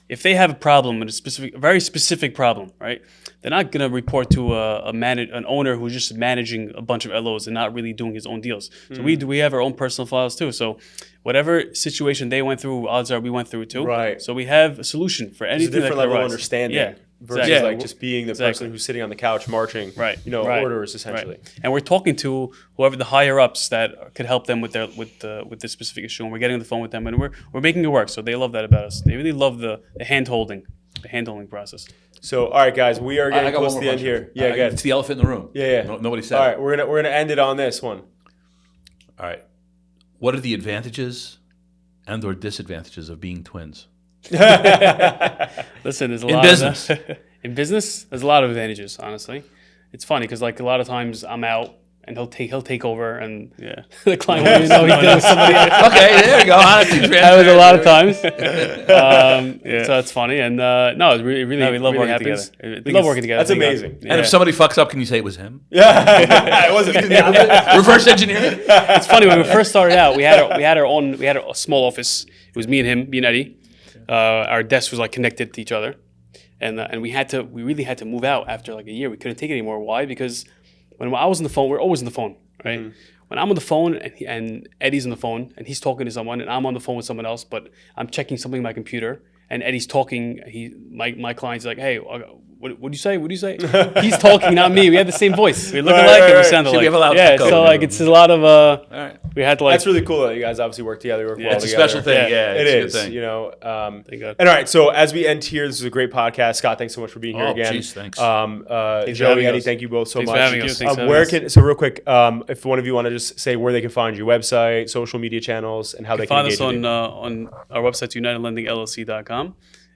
if they have a problem, a very specific problem, right? They're not gonna report to an owner who's just managing a bunch of LOs and not really doing his own deals. So we have our own personal files too. So whatever situation they went through, odds are we went through it too. Right. So we have a solution for There's a anything different that could level of arise. understanding Yeah. versus Exactly. like just being the person Exactly. who's sitting on the couch marching, Right. Right. orders essentially. Right. And we're talking to whoever the higher ups that could help them with this specific issue, and we're getting on the phone with them, and we're making it work. So they love that about us. They really love the hand holding process. So, all right, guys, we are I getting got close one to more the end question. here. Yeah, good. It's the elephant in the room. Yeah. Nobody said All it. right, we're gonna end it on this one. All right. What are the advantages and or disadvantages of being twins? Listen, there's a In lot business. in business. There's a lot of advantages. Honestly, it's funny because like a lot of times I'm out and he'll take over, and Yeah. the client won't even know he's dealing with somebody else. Okay, there you go. Honesty, That was a lot of transparency. times. So it's funny, and no, it's really No, we love really working happens. together. I think We love it's- working together. That's Thank God. amazing. And if somebody fucks up, can you say it was him? Yeah, it wasn't. Reverse engineering. It's funny, when we first started out, we had a small office. It was me and Eddie. Our desk was like connected to each other, and we really had to move out after like a year. We couldn't take it anymore. Why? Because when I was on the phone, we're always on the phone, right? When I'm on the phone and Eddie's on the phone and he's talking to someone and I'm on the phone with someone else, but I'm checking something on my computer and Eddie's talking. My client's like, hey, what do you say? What do you say? He's talking, not me. We had the same voice. We look alike and we sound So alike. we have a loud yeah, echo. so like it's a lot of All right. we had to like. That's really cool that you guys obviously work together. Work well It's a together. special thing. Yeah, It it's a is, good thing. you know. Thank God. And all right, so as we end here, this is a great podcast. Scott, thanks so much for being here Oh, again. geez, thanks. for Joey, having Eddie, us. thank you both so Thanks much. for having us. Thanks for having Where us. can so real quick, if one of you want to just say where they can find your website, social media channels, and how they can Find engage us with you. on our website, UnitedLendingLLC.com,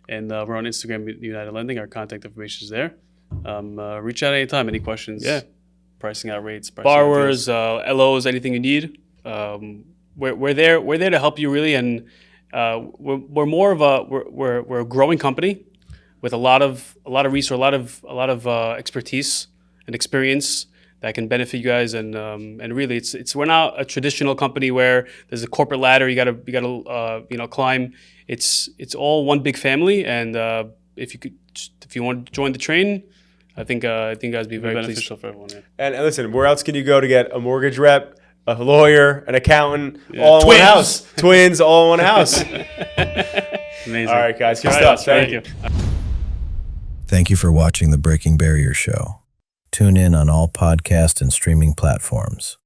and we're on Instagram, United Lending. Our contact information is there. Reach out anytime. Any questions? Yeah. Pricing out rates, pricing out Borrowers, deals. LOs, anything you need. We're there. We're there to help you really, and we're more of we're a growing company with a lot of resource, a lot of expertise and experience that can benefit you guys. And really, it's we're not a traditional company where there's a corporate ladder you gotta climb. It's all one big family, and if you want to join the train, I think you guys would be very pleased. Beneficial for everyone. Yeah. And listen, where else can you go to get a mortgage rep, a lawyer, an accountant, all in one Twins. house? Twins, all in one house. Amazing. All right, guys, good All stuff. right, Thank you. Thank you for watching The Breaking Barrier Show. Tune in on all podcast and streaming platforms.